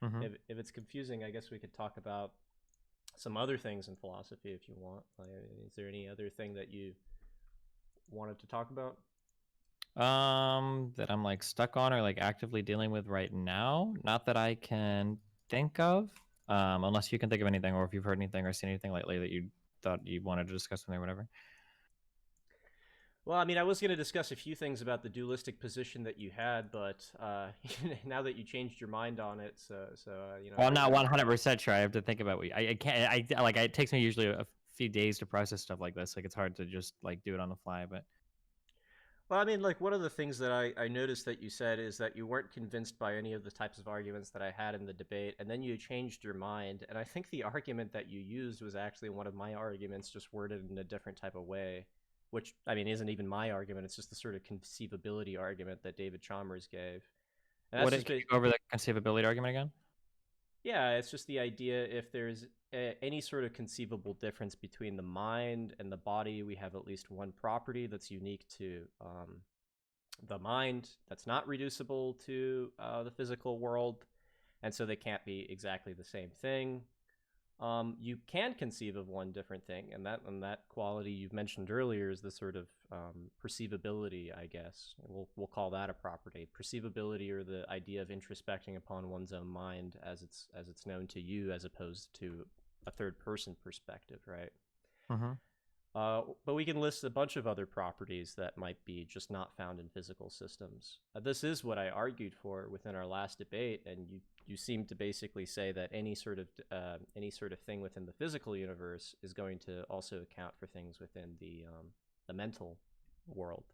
Mm-hmm. if it's confusing, I guess we could talk about some other things in philosophy if you want. Like, is there any other thing that you wanted to talk about? That I'm like stuck on or like actively dealing with right now. Not that I can think of. Unless you can think of anything, or if you've heard anything or seen anything lately that you thought you wanted to discuss with me or whatever. Well, I mean, I was going to discuss a few things about the dualistic position that you had, but now that you changed your mind on it, Well, I'm not 100% sure. I have to think about what I can't. I like. It takes me usually a few days to process stuff like this. Like it's hard to just like do it on the fly. But Well, I mean, like, one of the things that I noticed that you said is that you weren't convinced by any of the types of arguments that I had in the debate, and then you changed your mind. And I think the argument that you used was actually one of my arguments, just worded in a different type of way, which, I mean, isn't even my argument. It's just the sort of conceivability argument that David Chalmers gave. And that's what just can you go over the conceivability argument again? yeah, it's just the idea if there's any sort of conceivable difference between the mind and the body, we have at least one property that's unique to the mind that's not reducible to the physical world, and so they can't be exactly the same thing. You can conceive of one different thing, and that quality you've mentioned earlier is the sort of perceivability, I guess. We'll call that a property. Perceivability, or the idea of introspecting upon one's own mind as it's known to you, as opposed to a third person perspective, right? Mm-hmm. But we can list a bunch of other properties that might be just not found in physical systems. This is what I argued for within our last debate, and you seem to basically say that any sort of thing within the physical universe is going to also account for things within the mental world.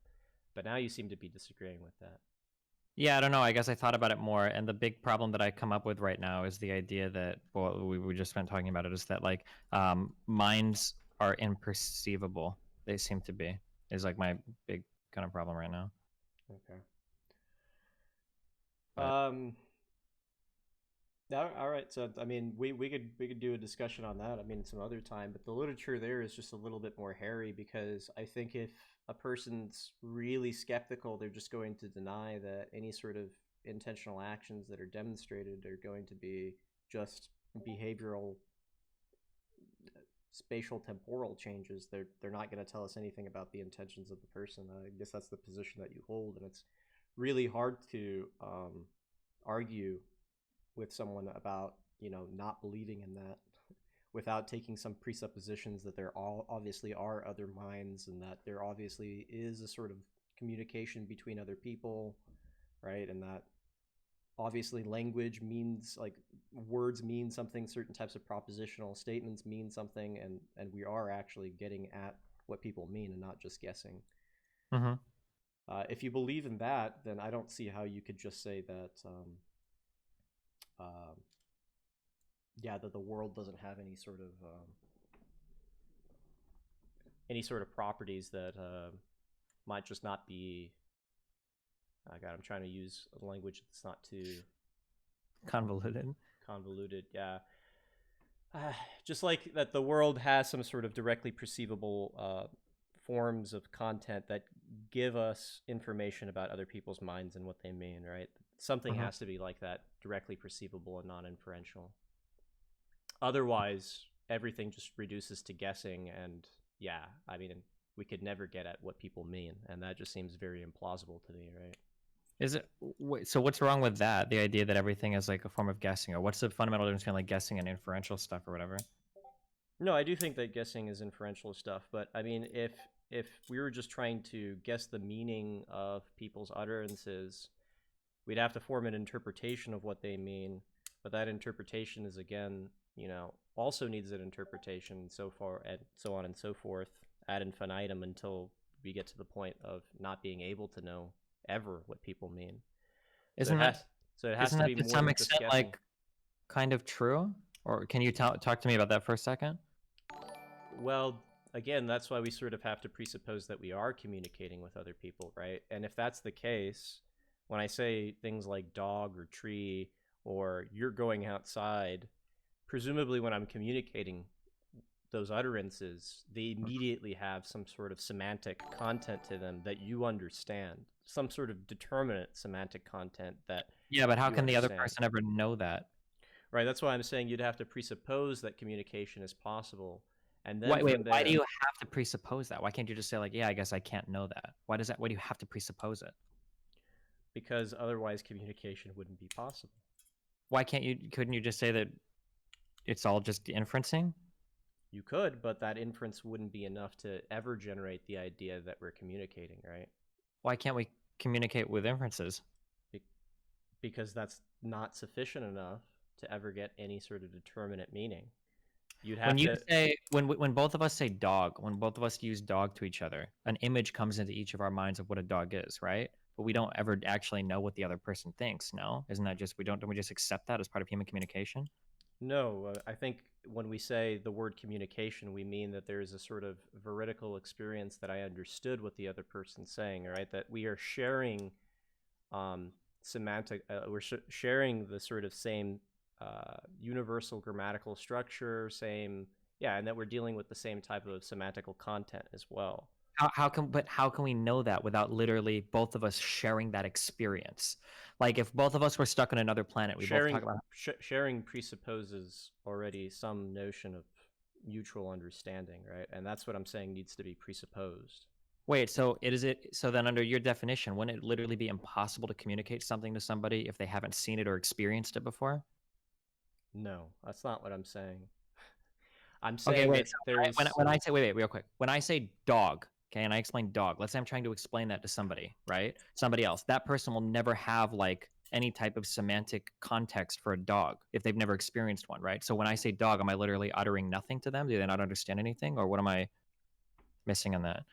But now you seem to be disagreeing with that. Yeah, I don't know. I guess I thought about it more, and the big problem that I come up with right now is the idea that, well, we just spent talking about it, is that like minds are imperceivable. They seem to be. Is like my big kind of problem right now. Okay. But All right. So I mean, we could do a discussion on that. I mean, some other time. But the literature there is just a little bit more hairy, because I think if a person's really skeptical, they're just going to deny that any sort of intentional actions that are demonstrated are going to be just behavioral, spatial temporal changes. They're not going to tell us anything about the intentions of the person. I guess that's the position that you hold, and it's really hard to argue with someone about not believing in that without taking some presuppositions that there all obviously are other minds, and that there obviously is a sort of communication between other people, right? And that obviously language means, like, words mean something, certain types of propositional statements mean something, and we are actually getting at what people mean and not just guessing. mm-hmm. If you believe in that, then I don't see how you could just say that that the world doesn't have any sort of properties that might just not be. God, I'm trying to use a language that's not too Convoluted. convoluted. Yeah. Just like that the world has some sort of directly perceivable forms of content that give us information about other people's minds and what they mean, right? Something Mhm. has to be like that, directly perceivable and non-inferential. Otherwise, everything just reduces to guessing, and yeah, I mean, we could never get at what people mean, and that just seems very implausible to me, right? Is it so? What's wrong with that? The idea that everything is like a form of guessing, or what's the fundamental difference between like guessing and inferential stuff or whatever? No, I do think that guessing is inferential stuff, but I mean, if we were just trying to guess the meaning of people's utterances, we'd have to form an interpretation of what they mean, but that interpretation is again, also needs an interpretation so far and so on and so forth ad infinitum until we get to the point of not being able to know ever what people mean. So it Isn't has that so it has isn't to that be to more some than just extent guessing. like kind of true? Or can you talk to me about that for a second? Well, again, that's why we sort of have to presuppose that we are communicating with other people, right? And if that's the case, when I say things like dog or tree or you're going outside, presumably when I'm communicating those utterances, they immediately have some sort of semantic content to them that you understand, some sort of determinate semantic content that Yeah, but how you can the other understand. person ever know that? Right, that's why I'm saying you'd have to presuppose that communication is possible. And then Why, wait, from why do there, you have to presuppose that? Why can't you just say like, yeah, I guess I can't know that? Why do you have to presuppose it? because otherwise communication wouldn't be possible. Couldn't you just say that it's all just inferencing? You could, but that inference wouldn't be enough to ever generate the idea that we're communicating, right? Why can't we communicate with inferences? Be- because that's not sufficient enough to ever get any sort of determinate meaning. You'd When have you to. say when both of us say dog, when both of us use dog to each other, an image comes into each of our minds of what a dog is, right? But we don't ever actually know what the other person thinks. No, isn't that just don't we just accept that as part of human communication? No, I think when we say the word communication, we mean that there is a sort of veridical experience that I understood what the other person's saying, right? That we are sharing semantic, we're sharing the sort of same universal grammatical structure, same, yeah, and that we're dealing with the same type of semantical content as well. How can we know that without literally both of us sharing that experience? Like if both of us were stuck on another planet, we both talk about Sharing presupposes already some notion of mutual understanding, right? And that's what I'm saying needs to be presupposed. wait, so then under your definition, wouldn't it literally be impossible to communicate something to somebody if they haven't seen it or experienced it before? No, that's not what I'm saying. I'm Okay, saying wait. that So there's. when I say wait, real quick. When I say dog, okay, and I explain dog, let's say I'm trying to explain that to somebody, right? Somebody else. That person will never have like any type of semantic context for a dog if they've never experienced one, right? So when I say dog, am I literally uttering nothing to them? Do they not understand anything, or what am I missing on that?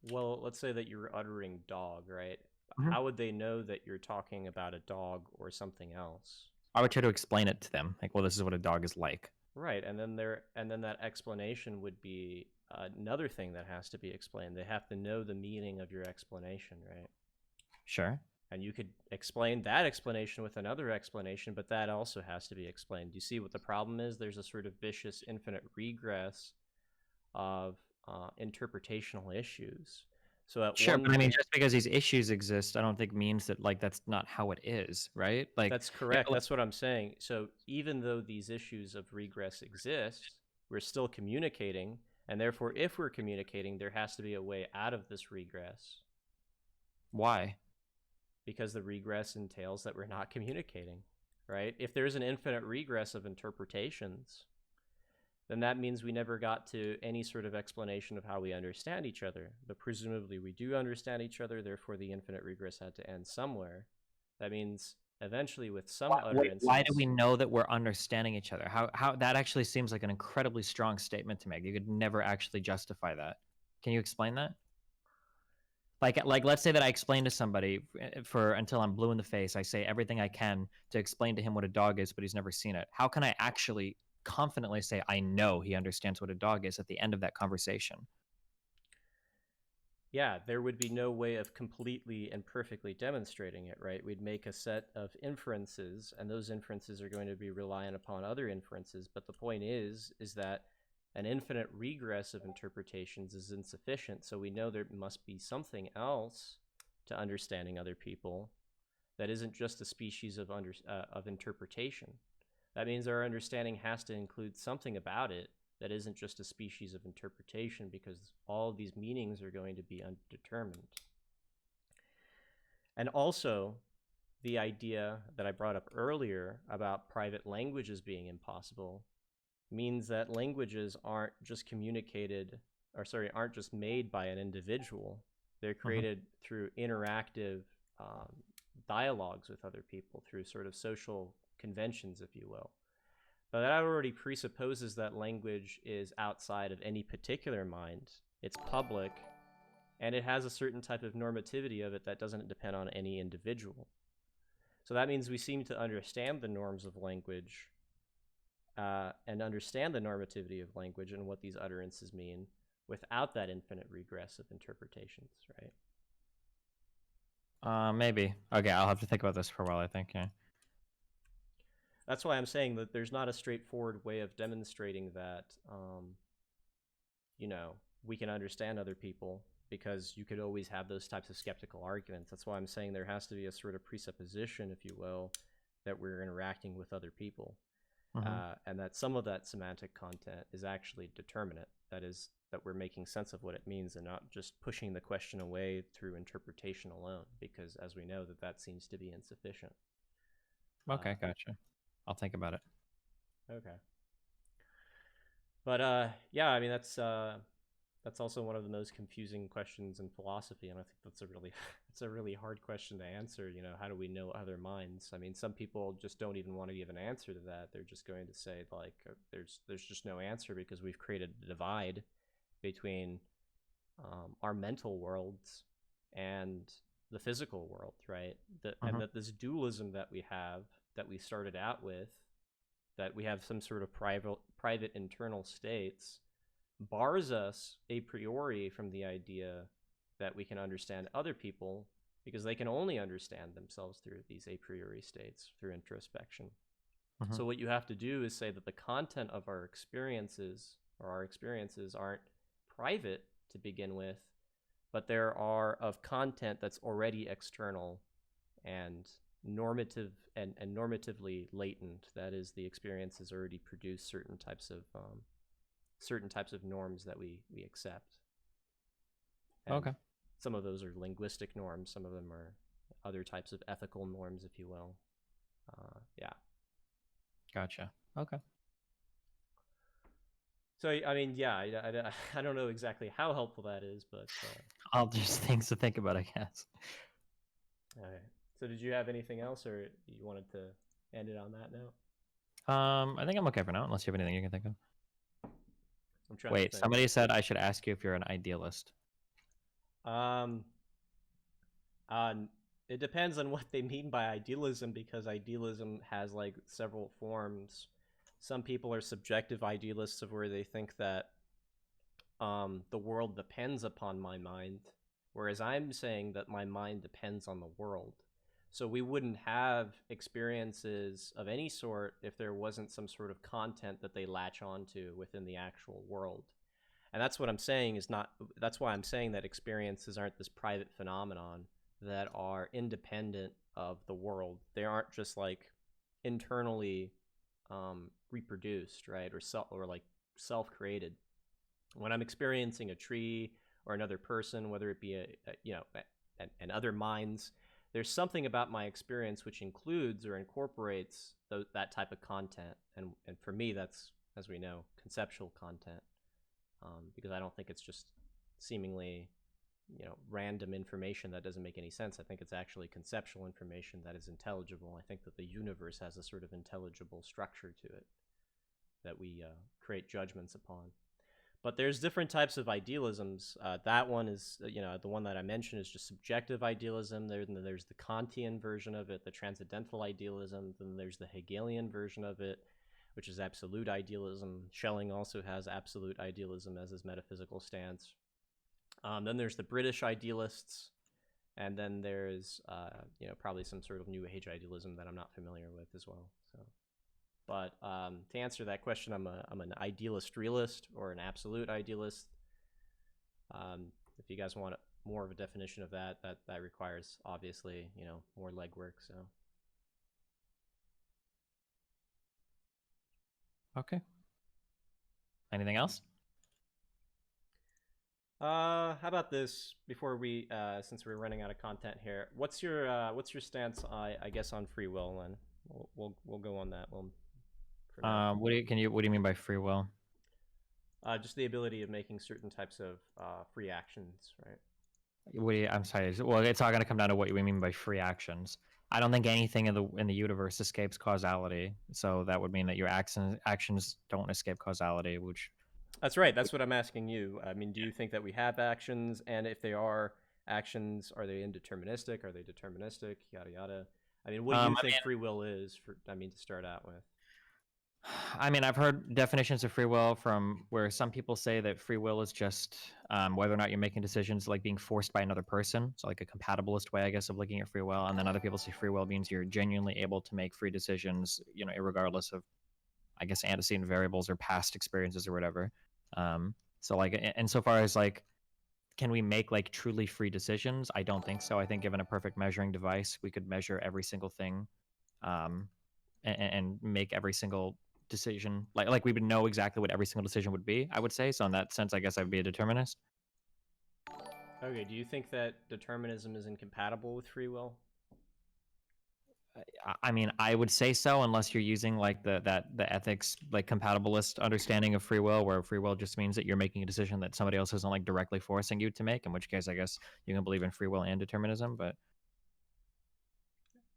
Well, let's say that you're uttering dog, right? Mhm. How would they know that you're talking about a dog or something else? I would try to explain it to them, like, well, this is what a dog is like. Right, and then that explanation would be another thing that has to be explained. They have to know the meaning of your explanation, right? Sure. And you could explain that explanation with another explanation, but that also has to be explained. Do you see what the problem is? There's a sort of vicious infinite regress of interpretational issues. So at Sure, one but I mean, point, just because these issues exist, I don't think means that like that's not how it is, right? Like, that's correct. That's what I'm saying. So even though these issues of regress exist, we're still communicating, and therefore, if we're communicating, there has to be a way out of this regress why? because the regress entails that we're not communicating, right? If there's an infinite regress of interpretations, then that means we never got to any sort of explanation of how we understand each other. But presumably we do understand each other, therefore the infinite regress had to end somewhere. That means eventually with some Why do utterances. we know that we're understanding each other? How that actually seems like an incredibly strong statement to make. You could never actually justify that. Can you explain that? Like let's say that I explain to somebody for until I'm blue in the face. I say everything I can to explain to him what a dog is, but he's never seen it. How can I actually confidently say I know he understands what a dog is at the end of that conversation? yeah, there would be no way of completely and perfectly demonstrating it, right? We'd make a set of inferences, and those inferences are going to be reliant upon other inferences. But the point is that an infinite regress of interpretations is insufficient. So we know there must be something else to understanding other people that isn't just a species of interpretation. That means our understanding has to include something about it that isn't just a species of interpretation, because all of these meanings are going to be undetermined. And also, the idea that I brought up earlier about private languages being impossible means that languages aren't just aren't just made by an individual. They're created through interactive dialogues with other people, through sort of social conventions, if you will. But that already presupposes that language is outside of any particular mind. It's public, and it has a certain type of normativity of it that doesn't depend on any individual. So that means we seem to understand the norms of language and understand the normativity of language and what these utterances mean without that infinite regress of interpretations, right? Maybe. Okay, I'll have to think about this for a while, I think, yeah. That's why I'm saying that there's not a straightforward way of demonstrating that, we can understand other people, because you could always have those types of skeptical arguments. That's why I'm saying there has to be a sort of presupposition, if you will, that we're interacting with other people. And that some of that semantic content is actually determinate. That is, that we're making sense of what it means and not just pushing the question away through interpretation alone, because as we know, that seems to be insufficient. Okay, gotcha. I'll think about it. Okay. But yeah, I mean, that's also one of the most confusing questions in philosophy, and I think that's it's a really hard question to answer. How do we know other minds? I mean, some people just don't even want to give an answer to that. They're just going to say, like, there's just no answer, because we've created a divide between our mental worlds and the physical world, right? And that this dualism that we have, that we started out with, that we have some sort of private internal states, bars us a priori from the idea that we can understand other people, because they can only understand themselves through these a priori states, through introspection. So what you have to do is say that the content of our experiences aren't private to begin with, but there are of content that's already external and normative and normatively latent. That is, the experiences already produce certain types of norms that we accept. And okay. Some of those are linguistic norms. Some of them are other types of ethical norms, if you will. Yeah. Gotcha. Okay. So, I mean, yeah, I don't know exactly how helpful that is, but... I'll just things to think about, I guess. All right. So did you have anything else, or you wanted to end it on that note? I think I'm okay for now, unless you have anything you can think of. I'm trying Wait, to think. somebody said I should ask you if you're an idealist. It depends on what they mean by idealism, because idealism has like several forms. Some people are subjective idealists, of where they think that the world depends upon my mind, whereas I'm saying that my mind depends on the world. So we wouldn't have experiences of any sort if there wasn't some sort of content that they latch onto within the actual world. And that's what I'm saying that's why I'm saying that experiences aren't this private phenomenon that are independent of the world. They aren't just like internally reproduced, right? Or like self-created. When I'm experiencing a tree or another person, whether it be and other minds, there's something about my experience which includes or incorporates that type of content. And for me, that's, as we know, conceptual content. Because I don't think it's just seemingly, random information that doesn't make any sense. I think it's actually conceptual information that is intelligible. I think that the universe has a sort of intelligible structure to it that we create judgments upon. But there's different types of idealisms. That one is, the one that I mentioned is just subjective idealism. Then there's the Kantian version of it, the transcendental idealism. Then there's the Hegelian version of it, which is absolute idealism. Schelling also has absolute idealism as his metaphysical stance. Then there's the British idealists, and then there's probably some sort of New Age idealism that I'm not familiar with as well. So, but to answer that question, I'm an idealist realist or an absolute idealist. If you guys want more of a definition of that requires obviously more legwork. So. Okay. Anything else? How about this before we, since we're running out of content here? What's your stance? I guess on free will, and we'll go on that one. For now. What do you mean by free will? Just the ability of making certain types of free actions, right? I'm sorry. Well, it's all going to come down to what you mean by free actions. I don't think anything in the universe escapes causality. So that would mean that your actions don't escape causality, which. That's right. That's what I'm asking you. I mean, do you think that we have actions, and if they are actions, are they indeterministic? Are they deterministic? Yada yada. I mean, what do you think free will is? To start out with. I mean, I've heard definitions of free will from where some people say that free will is just whether or not you're making decisions like being forced by another person. So like a compatibilist way, I guess, of looking at free will. And then other people say free will means you're genuinely able to make free decisions, regardless of, I guess, antecedent variables or past experiences or whatever. So like, insofar as like, can we make like truly free decisions? I don't think so. I think given a perfect measuring device, we could measure every single thing and make every single decision like we would know exactly what every single decision would be, I would say. So in that sense, I guess I'd be a determinist. Okay, do you think that determinism is incompatible with free will? I mean, I would say so, unless you're using like the ethics like compatibilist understanding of free will, where free will just means that you're making a decision that somebody else isn't like directly forcing you to make, in which case I guess you can believe in free will and determinism. But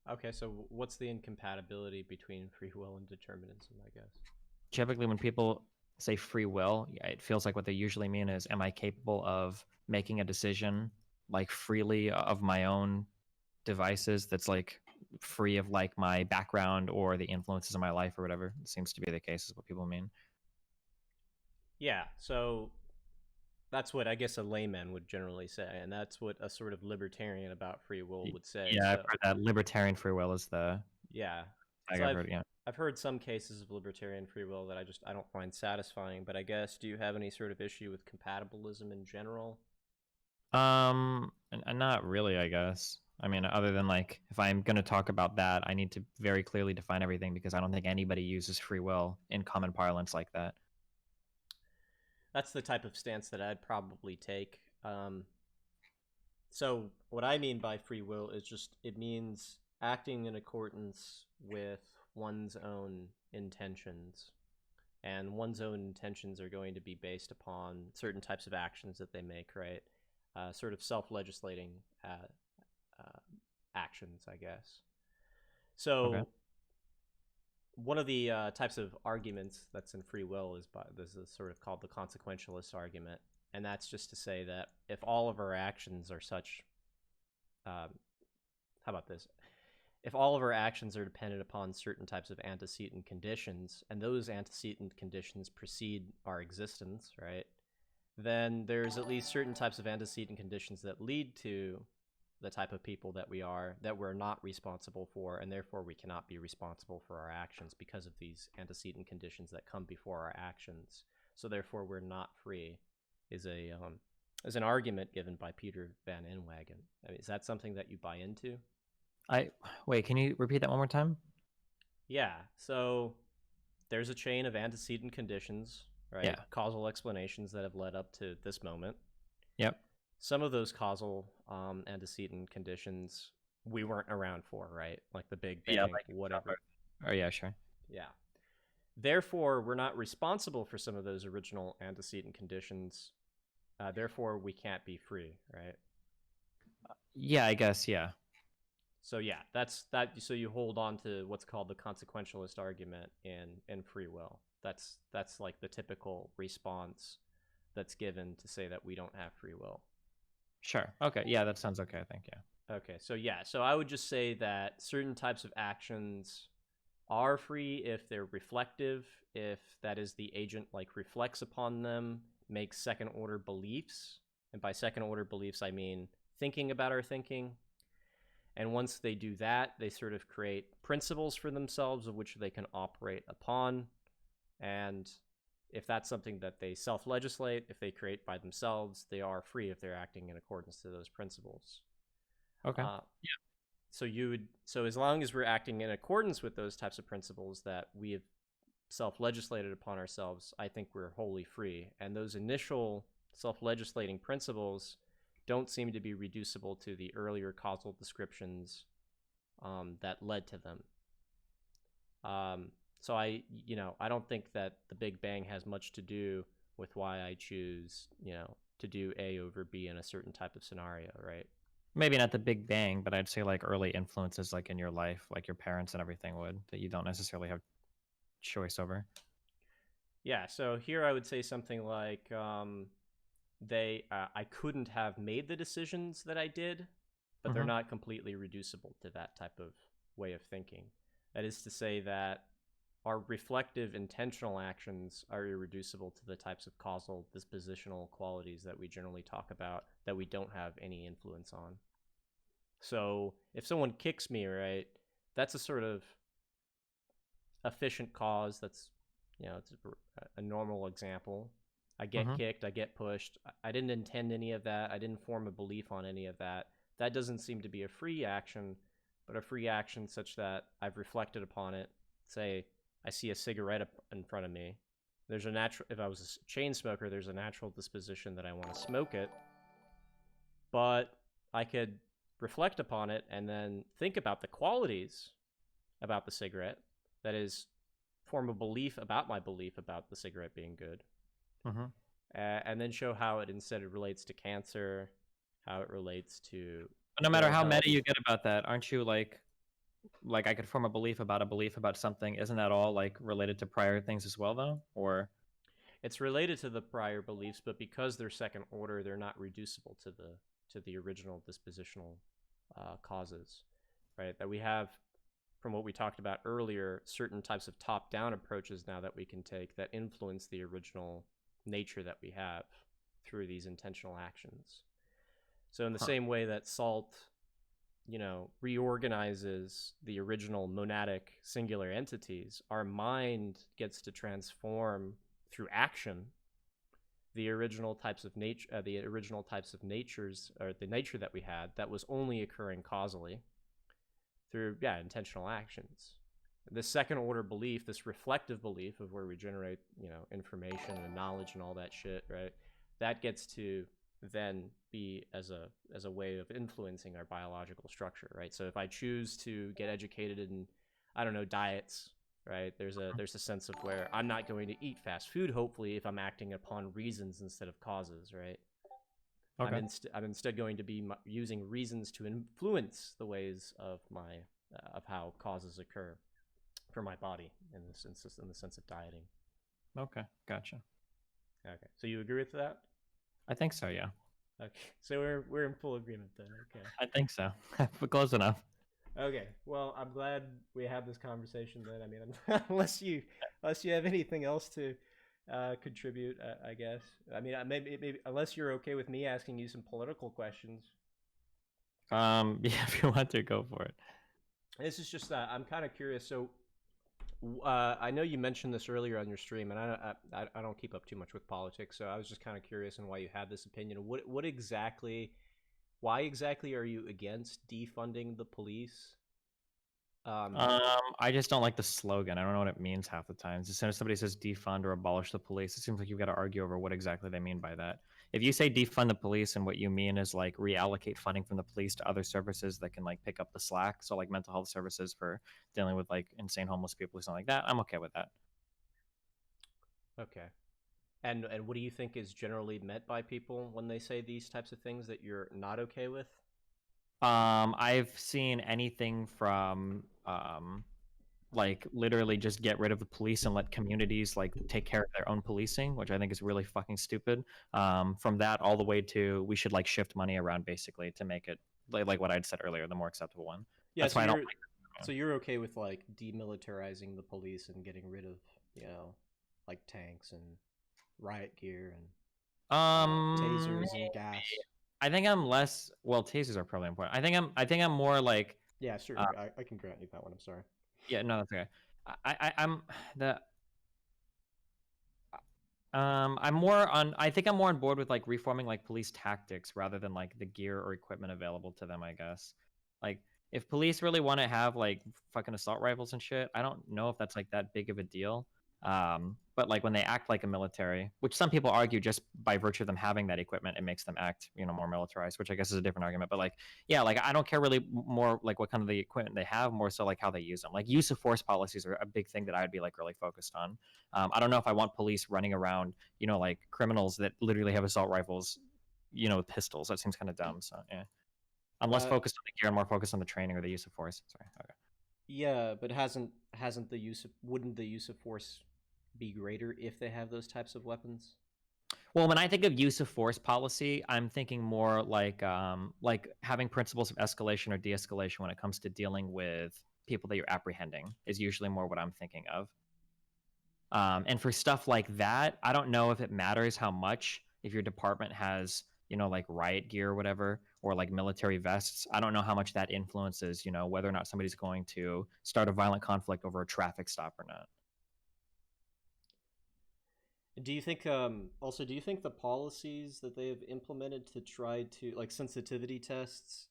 okay, so what's the incompatibility between free will and determinism, I guess? Typically when people say free will, it feels like what they usually mean is, am I capable of making a decision like freely of my own devices that's like free of like my background or the influences of my life or whatever? It seems to be the case, is what people mean. Yeah, so that's what I guess a layman would generally say, and that's what a sort of libertarian about free will would say. Yeah, I've heard that libertarian free will is the. Yeah. I've heard some cases of libertarian free will that I don't find satisfying, but I guess, do you have any sort of issue with compatibilism in general? Not really, I guess. I mean, other than like, if I'm going to talk about that, I need to very clearly define everything, because I don't think anybody uses free will in common parlance like that. That's the type of stance that I'd probably take. So what I mean by free will is just, it means acting in accordance with one's own intentions. And one's own intentions are going to be based upon certain types of actions that they make, right? Sort of self-legislating actions, I guess. So okay. One of the types of arguments that's in free will this is sort of called the consequentialist argument. And that's just to say that if all of our actions are such, how about this? If all of our actions are dependent upon certain types of antecedent conditions, and those antecedent conditions precede our existence, right? Then there's at least certain types of antecedent conditions that lead to the type of people that we are, that we're not responsible for, and therefore we cannot be responsible for our actions because of these antecedent conditions that come before our actions. So therefore we're not free, is an argument given by Peter Van Inwagen. I mean, is that something that you buy into? Wait, can you repeat that one more time? Yeah, so there's a chain of antecedent conditions, right? Yeah. Causal explanations that have led up to this moment. Yep. Some of those causal antecedent conditions we weren't around for, right? Like the Big Bang, whatever. Oh, yeah, sure. Yeah. Therefore, we're not responsible for some of those original antecedent conditions. Therefore, we can't be free, right? Yeah, I guess, yeah. So yeah, that's that. So you hold on to what's called the consequentialist argument in free will. That's like the typical response that's given to say that we don't have free will. Sure. Okay. Yeah, that sounds okay, I think, yeah. Okay, so yeah, so I would just say that certain types of actions are free if they're reflective, if that is the agent like reflects upon them, makes second order beliefs, And by second order beliefs, I mean thinking about our thinking. And once they do that, they sort of create principles for themselves of which they can operate upon. And if that's something that they self-legislate, if they create by themselves, they are free if they're acting in accordance to those principles. Okay. So as long as we're acting in accordance with those types of principles that we have self-legislated upon ourselves, I think we're wholly free. And those initial self-legislating principles don't seem to be reducible to the earlier causal descriptions that led to them. So I don't think that the Big Bang has much to do with why I choose, to do A over B in a certain type of scenario, right? Maybe not the Big Bang, but I'd say like early influences like in your life, like your parents and everything would, that you don't necessarily have choice over. Yeah, so here I would say something like I couldn't have made the decisions that I did, but they're not completely reducible to that type of way of thinking. That is to say that our reflective intentional actions are irreducible to the types of causal dispositional qualities that we generally talk about that we don't have any influence on. So if someone kicks me, right, that's a sort of efficient cause. That's, it's a normal example. I get kicked, I get pushed. I didn't intend any of that. I didn't form a belief on any of that. That doesn't seem to be a free action, but a free action such that I've reflected upon it. Say, I see a cigarette in front of me. There's a natural, if I was a chain smoker, there's a natural disposition that I want to smoke it. But I could reflect upon it and then think about the qualities about the cigarette. That is, form a belief about my belief about the cigarette being good. And then show how it instead relates to cancer, how it relates to. But no matter how meta you get about that, aren't you like I could form a belief about something? Isn't that all like related to prior things as well, though? Or it's related to the prior beliefs, but because they're second order, they're not reducible to the original dispositional causes, right? That we have, from what we talked about earlier, certain types of top-down approaches now that we can take that influence the original nature that we have through these intentional actions. So in the same way that salt, reorganizes the original monadic singular entities, our mind gets to transform through action the original types of natures, or the nature that we had that was only occurring causally through intentional actions. This second order belief, this reflective belief of where we generate, information and knowledge and all that shit, right? That gets to then be as a way of influencing our biological structure, right? So if I choose to get educated in, I don't know, diets, right? There's a sense of where I'm not going to eat fast food, hopefully, if I'm acting upon reasons instead of causes, right? Okay. I'm instead going to be using reasons to influence the ways of my of how causes occur for my body in the sense of dieting. Okay, gotcha. Okay, so you agree with that? I think so, yeah. Okay, so we're in full agreement then. Okay, I think so. We're close enough. Okay, well, I'm glad we had this conversation then. I mean, unless you have anything else to contribute, I guess. I mean, maybe unless you're okay with me asking you some political questions. Yeah, if you want to, go for it. This is just I'm kind of curious. So, I know you mentioned this earlier on your stream, and I don't keep up too much with politics, so I was just kind of curious on why you had this opinion. Why exactly are you against defunding the police? I just don't like the slogan. I don't know what it means half the times. As soon as somebody says defund or abolish the police, it seems like you've got to argue over what exactly they mean by that. If you say defund the police and what you mean is like reallocate funding from the police to other services that can like pick up the slack, so like mental health services for dealing with like insane homeless people or something like that, I'm okay with that. Okay. And what do you think is generally meant by people when they say these types of things that you're not okay with? I've seen anything from like literally just get rid of the police and let communities like take care of their own policing, which I think is really fucking stupid. From that all the way to we should like shift money around basically to make it like what I'd said earlier, the more acceptable one. Yeah, that's why I don't like that. So you're okay with like demilitarizing the police and getting rid of, like tanks and riot gear and Tasers and gas. I think I'm less. Well, tasers are probably important. I think I'm more like. Yeah, sure. Uh, I can grant you that one. I'm sorry. yeah, no, that's okay. I'm the. I'm more on. I think I'm more on board with like reforming like police tactics rather than like the gear or equipment available to them. I guess. Like, if police really want to have like fucking assault rifles and shit, I don't know if that's like that big of a deal. But like when they act like a military, which some people argue just by virtue of them having that equipment, it makes them act, more militarized, which I guess is a different argument. But like, yeah, like I don't care really more like what kind of the equipment they have, more so like how they use them. Like use of force policies are a big thing that I'd be like really focused on. I don't know if I want police running around, like criminals that literally have assault rifles, with pistols. That seems kind of dumb. So yeah, I'm less focused on the gear and more focused on the training or the use of force. Sorry. Okay. Yeah, but hasn't the use of wouldn't the use of force be greater if they have those types of weapons? Well, when I think of use of force policy, I'm thinking more like having principles of escalation or de-escalation when it comes to dealing with people that you're apprehending is usually more what I'm thinking of. And for stuff like that, I don't know if it matters how much if your department has, like riot gear or whatever, or like military vests. I don't know how much that influences, whether or not somebody's going to start a violent conflict over a traffic stop or not. Do you think also do you think the policies that they have implemented to try to like sensitivity tests,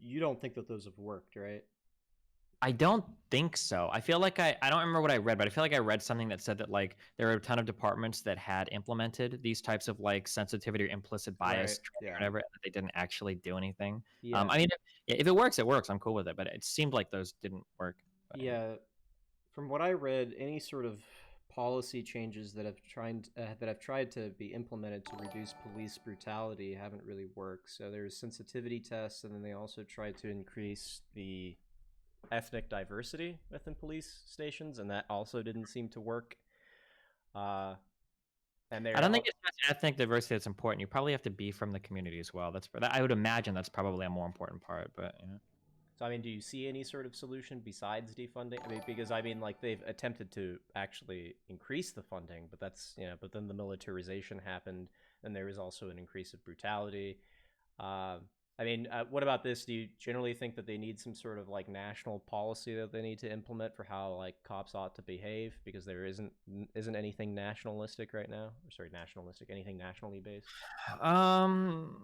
you don't think that those have worked, right? I don't think so. I feel like I don't remember what I read, but I feel like I read something that said that like there are a ton of departments that had implemented these types of like sensitivity or implicit bias Right. training or Yeah. whatever, and they didn't actually do anything. Yeah. I mean, if it works, it works. I'm cool with it, but it seemed like those didn't work. But, yeah. Yeah. From what I read, any sort of policy changes that have tried to be implemented to reduce police brutality haven't really worked. So there's sensitivity tests, and then they also tried to increase the ethnic diversity within police stations, and that also didn't seem to work. Uh, and I don't think it's just ethnic diversity that's important. You probably have to be from the community as well. I would imagine that's probably a more important part. But yeah. So I mean, do you see any sort of solution besides defunding? I mean, because I mean, like they've attempted to actually increase the funding, but that's but then the militarization happened, and there was also an increase of brutality. Uh, I mean, what about this? Do you generally think that they need some sort of like national policy that they need to implement for how like cops ought to behave? Because there isn't anything nationalistic right now. Or, sorry, nationalistic. Anything nationally based? Um,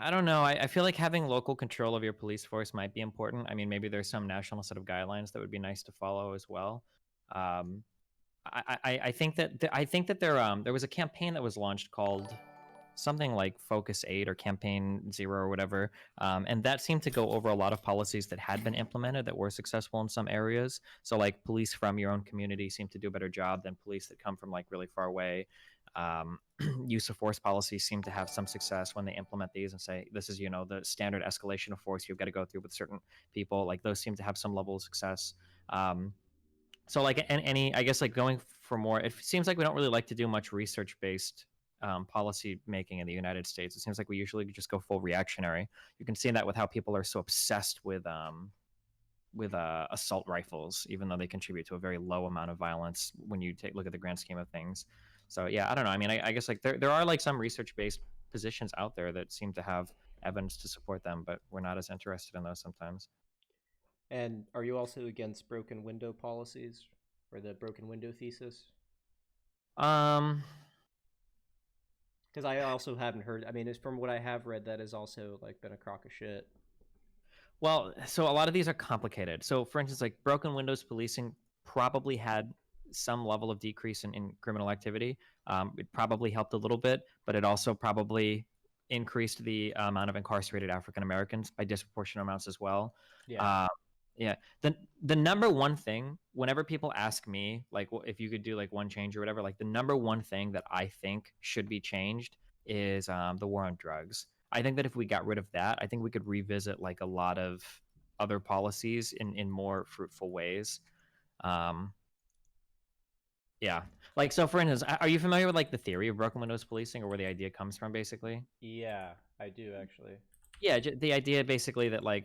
I don't know. I feel like having local control of your police force might be important. I mean, maybe there's some national set of guidelines that would be nice to follow as well. Um, I think that there was a campaign that was launched called something like Focus 8 or Campaign 0 or whatever, and that seemed to go over a lot of policies that had been implemented that were successful in some areas. So like police from your own community seem to do a better job than police that come from like really far away. Use of force policies seem to have some success when they implement these and say this is the standard escalation of force you've got to go through with certain people. Like those seem to have some level of success. So like any I guess like going for more, it seems like we don't really like to do much research based policy making in the United States. It seems like we usually just go full reactionary. You can see that with how people are so obsessed with assault rifles, even though they contribute to a very low amount of violence when you look at the grand scheme of things. So yeah, I don't know. I mean, I guess like there are like some research based positions out there that seem to have evidence to support them, but we're not as interested in those sometimes. And are you also against broken window policies or the broken window thesis? Um, Because I also haven't heard. I mean, it's from what I have read, that has also like been a crock of shit. Well, so a lot of these are complicated. So, for instance, like broken windows policing probably had some level of decrease in criminal activity. It probably helped a little bit, but it also probably increased the amount of incarcerated African Americans by disproportionate amounts as well. Yeah. Uh, yeah. The number one thing, whenever people ask me, like, if you could do like one change or whatever, like the number one thing that I think should be changed is the war on drugs. I think that if we got rid of that, I think we could revisit like a lot of other policies in more fruitful ways. Um, yeah, like so. For instance, are you familiar with like the theory of broken windows policing, or where the idea comes from, basically? Yeah, I do actually. Yeah, the idea basically that like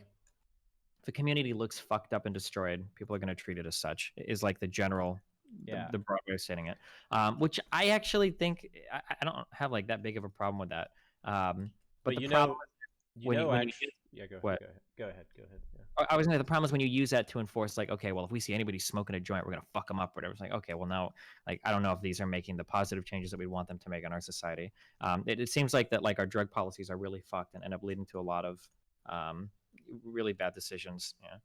if the community looks fucked up and destroyed, people are going to treat it as such. Is like the general Yeah. the broad way of stating it. Which I actually think I don't have like that big of a problem with that. But But the problem when you actually, yeah, go what ahead. Go ahead. Go ahead. Yeah. I was gonna say the problem is when you use that to enforce, like, okay, well, if we see anybody smoking a joint, we're gonna fuck them up, or whatever. It's like, okay, well, now, like, I don't know if these are making the positive changes that we want them to make in our society. It seems like that, like, our drug policies are really fucked and end up leading to a lot of um, really bad decisions. Yeah.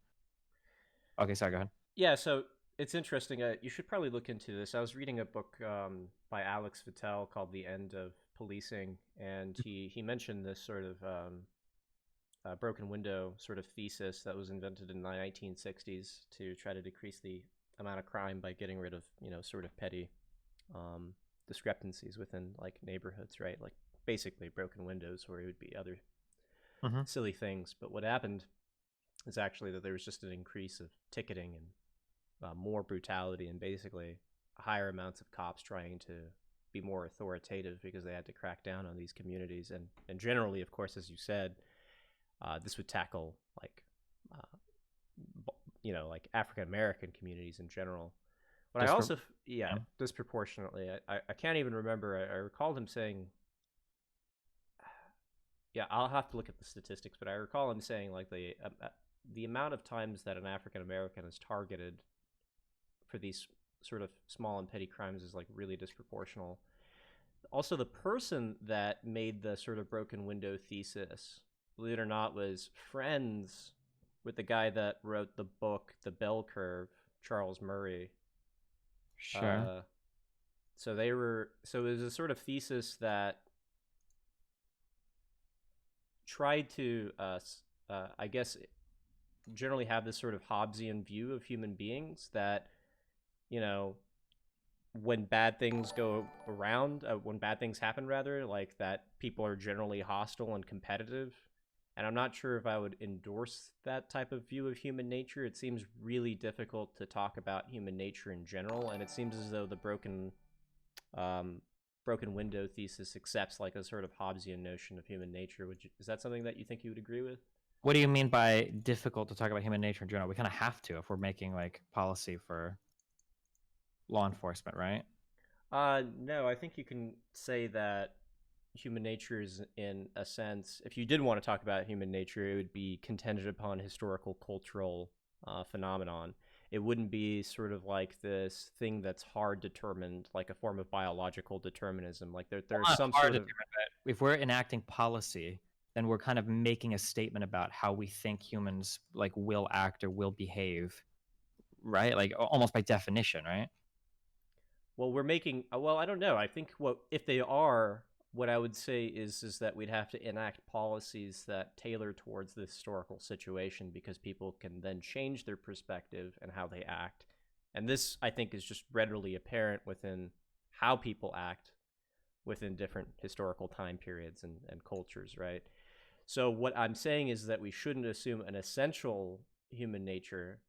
Okay, sorry, go ahead. Yeah, so it's interesting. You should probably look into this. I was reading a book by Alex Vitale called "The End of Policing," and he mentioned this sort of broken window sort of thesis that was invented in the 1960s to try to decrease the amount of crime by getting rid of sort of petty discrepancies within like neighborhoods, right? Like basically broken windows, where it would be other silly things. But what happened is actually that there was just an increase of ticketing and more brutality, and basically higher amounts of cops trying to be more authoritative because they had to crack down on these communities. And generally, of course, as you said, this would tackle like like African American communities in general. But I also disproportionately. I can't even remember. I recalled him saying, yeah, I'll have to look at the statistics, but I recall him saying like the amount of times that an African American is targeted for these sort of small and petty crimes is like really disproportional. Also, the person that made the sort of broken window thesis, believe it or not, was friends with the guy that wrote the book The Bell Curve, Charles Murray. Sure. So it was a sort of thesis that tried to I guess generally have this sort of Hobbesian view of human beings that when bad things go around, when bad things happen, rather, like that people are generally hostile and competitive. And I'm not sure if I would endorse that type of view of human nature. It seems really difficult to talk about human nature in general, and it seems as though the broken window thesis accepts like a sort of Hobbesian notion of human nature. Is that something that you think you would agree with? What do you mean by difficult to talk about human nature in general? We kind of have to if we're making like policy for law enforcement, right? No, I think you can say that human nature is, in a sense, if you did want to talk about human nature, it would be contingent upon historical cultural phenomenon. It wouldn't be sort of like this thing that's hard determined, like a form of biological determinism. Like there's some sort of. If we're enacting policy, then we're kind of making a statement about how we think humans like will act or will behave, right? Like almost by definition, right? Well, we're making. Well, I don't know. I think if they are, what I would say is that we'd have to enact policies that tailor towards the historical situation, because people can then change their perspective and how they act. And this, I think, is just readily apparent within how people act within different historical time periods and cultures, right? So what I'm saying is that we shouldn't assume an essential human nature,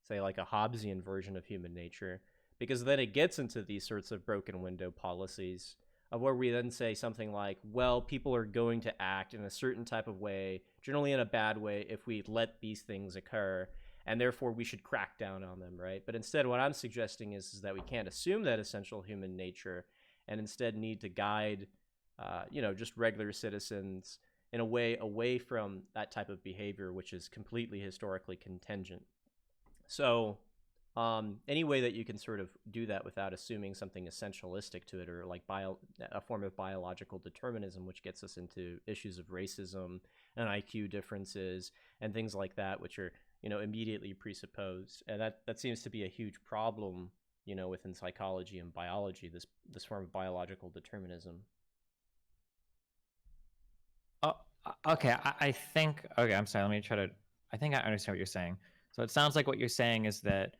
say like a Hobbesian version of human nature, because then it gets into these sorts of broken window policies of where we then say something like, well, people are going to act in a certain type of way, generally in a bad way, if we let these things occur, and therefore we should crack down on them, right? But instead, what I'm suggesting is that we can't assume that essential human nature, and instead need to guide, just regular citizens in a way away from that type of behavior, which is completely historically contingent. So any way that you can sort of do that without assuming something essentialistic to it, or like a form of biological determinism, which gets us into issues of racism and IQ differences and things like that, which are immediately presupposed. And that seems to be a huge problem within psychology and biology, this form of biological determinism. Oh, okay. I think. Okay, I'm sorry. Let me try to. I think I understand what you're saying. So it sounds like what you're saying is that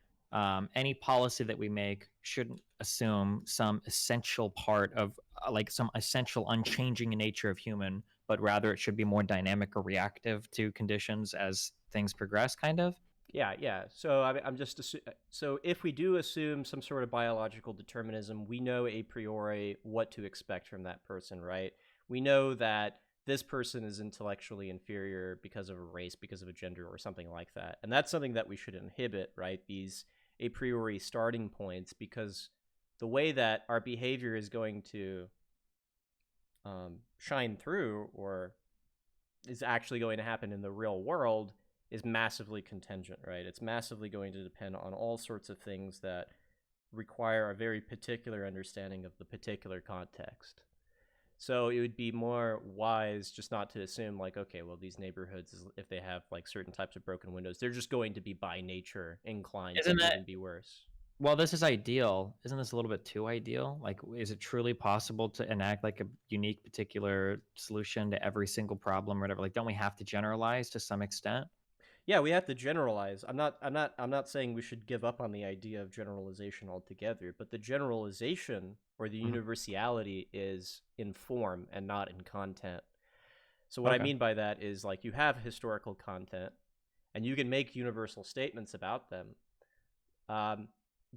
any policy that we make shouldn't assume some essential part of like some essential unchanging nature of human, but rather it should be more dynamic or reactive to conditions as things progress, kind of. Yeah. So I'm just so if we do assume some sort of biological determinism, we know a priori what to expect from that person, right? We know that this person is intellectually inferior because of a race, because of a gender, or something like that, and that's something that we should inhibit, right? These a priori starting points, because the way that our behavior is going to shine through or is actually going to happen in the real world is massively contingent, right? It's massively going to depend on all sorts of things that require a very particular understanding of the particular context. So it would be more wise just not to assume like, okay, well, these neighborhoods, if they have like certain types of broken windows, they're just going to be by nature inclined Isn't to that- even be worse. Well, this is ideal. Isn't this a little bit too ideal? Like, is it truly possible to enact like a unique, particular solution to every single problem or whatever? Like, don't we have to generalize to some extent? Yeah, we have to generalize. I'm not saying we should give up on the idea of generalization altogether, but the generalization or the Mhm. universality is in form and not in content. So what I Okay. mean by that is like you have historical content and you can make universal statements about them.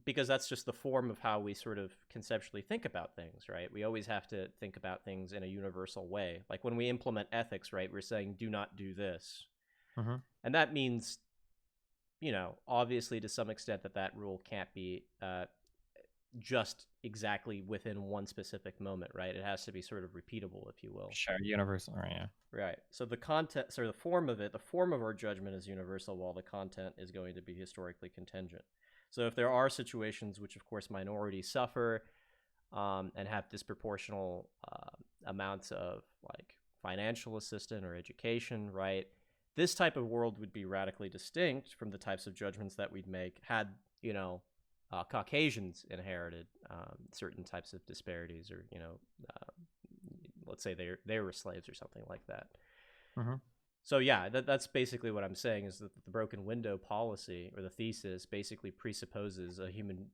Because that's just the form of how we sort of conceptually think about things, right? We always have to think about things in a universal way. Like when we implement ethics, right, we're saying do not do this. Mhm. And that means, you know, obviously to some extent that rule can't be just exactly within one specific moment, right? It has to be sort of repeatable, if you will. Sure, universal. Right, yeah. Right. So the content, so the form of it, the form of our judgment is universal, while the content is going to be historically contingent. So if there are situations which, of course, minorities suffer and have disproportional amounts of like financial assistance or education, right? This type of world would be radically distinct from the types of judgments that we'd make had, you know, Caucasians inherited certain types of disparities, or let's say they were slaves or something like that. Mhm. So yeah, that's basically what I'm saying, is that the broken window policy or the thesis basically presupposes a human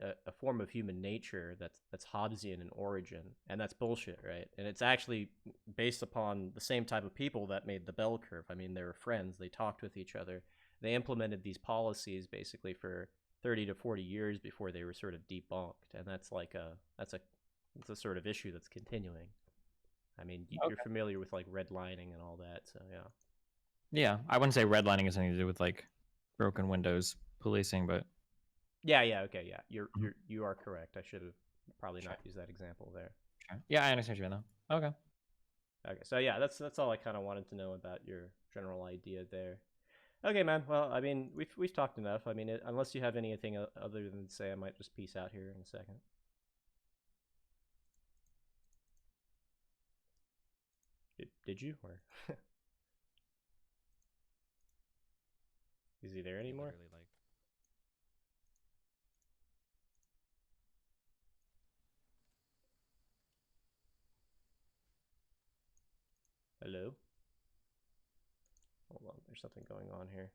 a form of human nature that's Hobbesian in origin, and that's bullshit, right? And it's actually based upon the same type of people that made the bell curve. I mean, they were friends, they talked with each other, they implemented these policies basically for 30 to 40 years before they were sort of debunked, and that's a sort of issue that's continuing. I mean, you're familiar with like redlining and all that, so yeah. Yeah, I wouldn't say redlining has anything to do with like broken windows policing, but Yeah, okay, yeah. Mhm. You are correct. I should have probably Sure. not used that example there. Sure. Yeah, I understand what you mean though. Okay. Okay, so yeah, that's all I kind of wanted to know about your general idea there. Okay, man. Well, I mean, we've talked enough. I mean, unless you have anything other than to say, I might just peace out here in a second. Did you, or is he there anymore? Literally, like, Hello. Hold on, there's something going on here.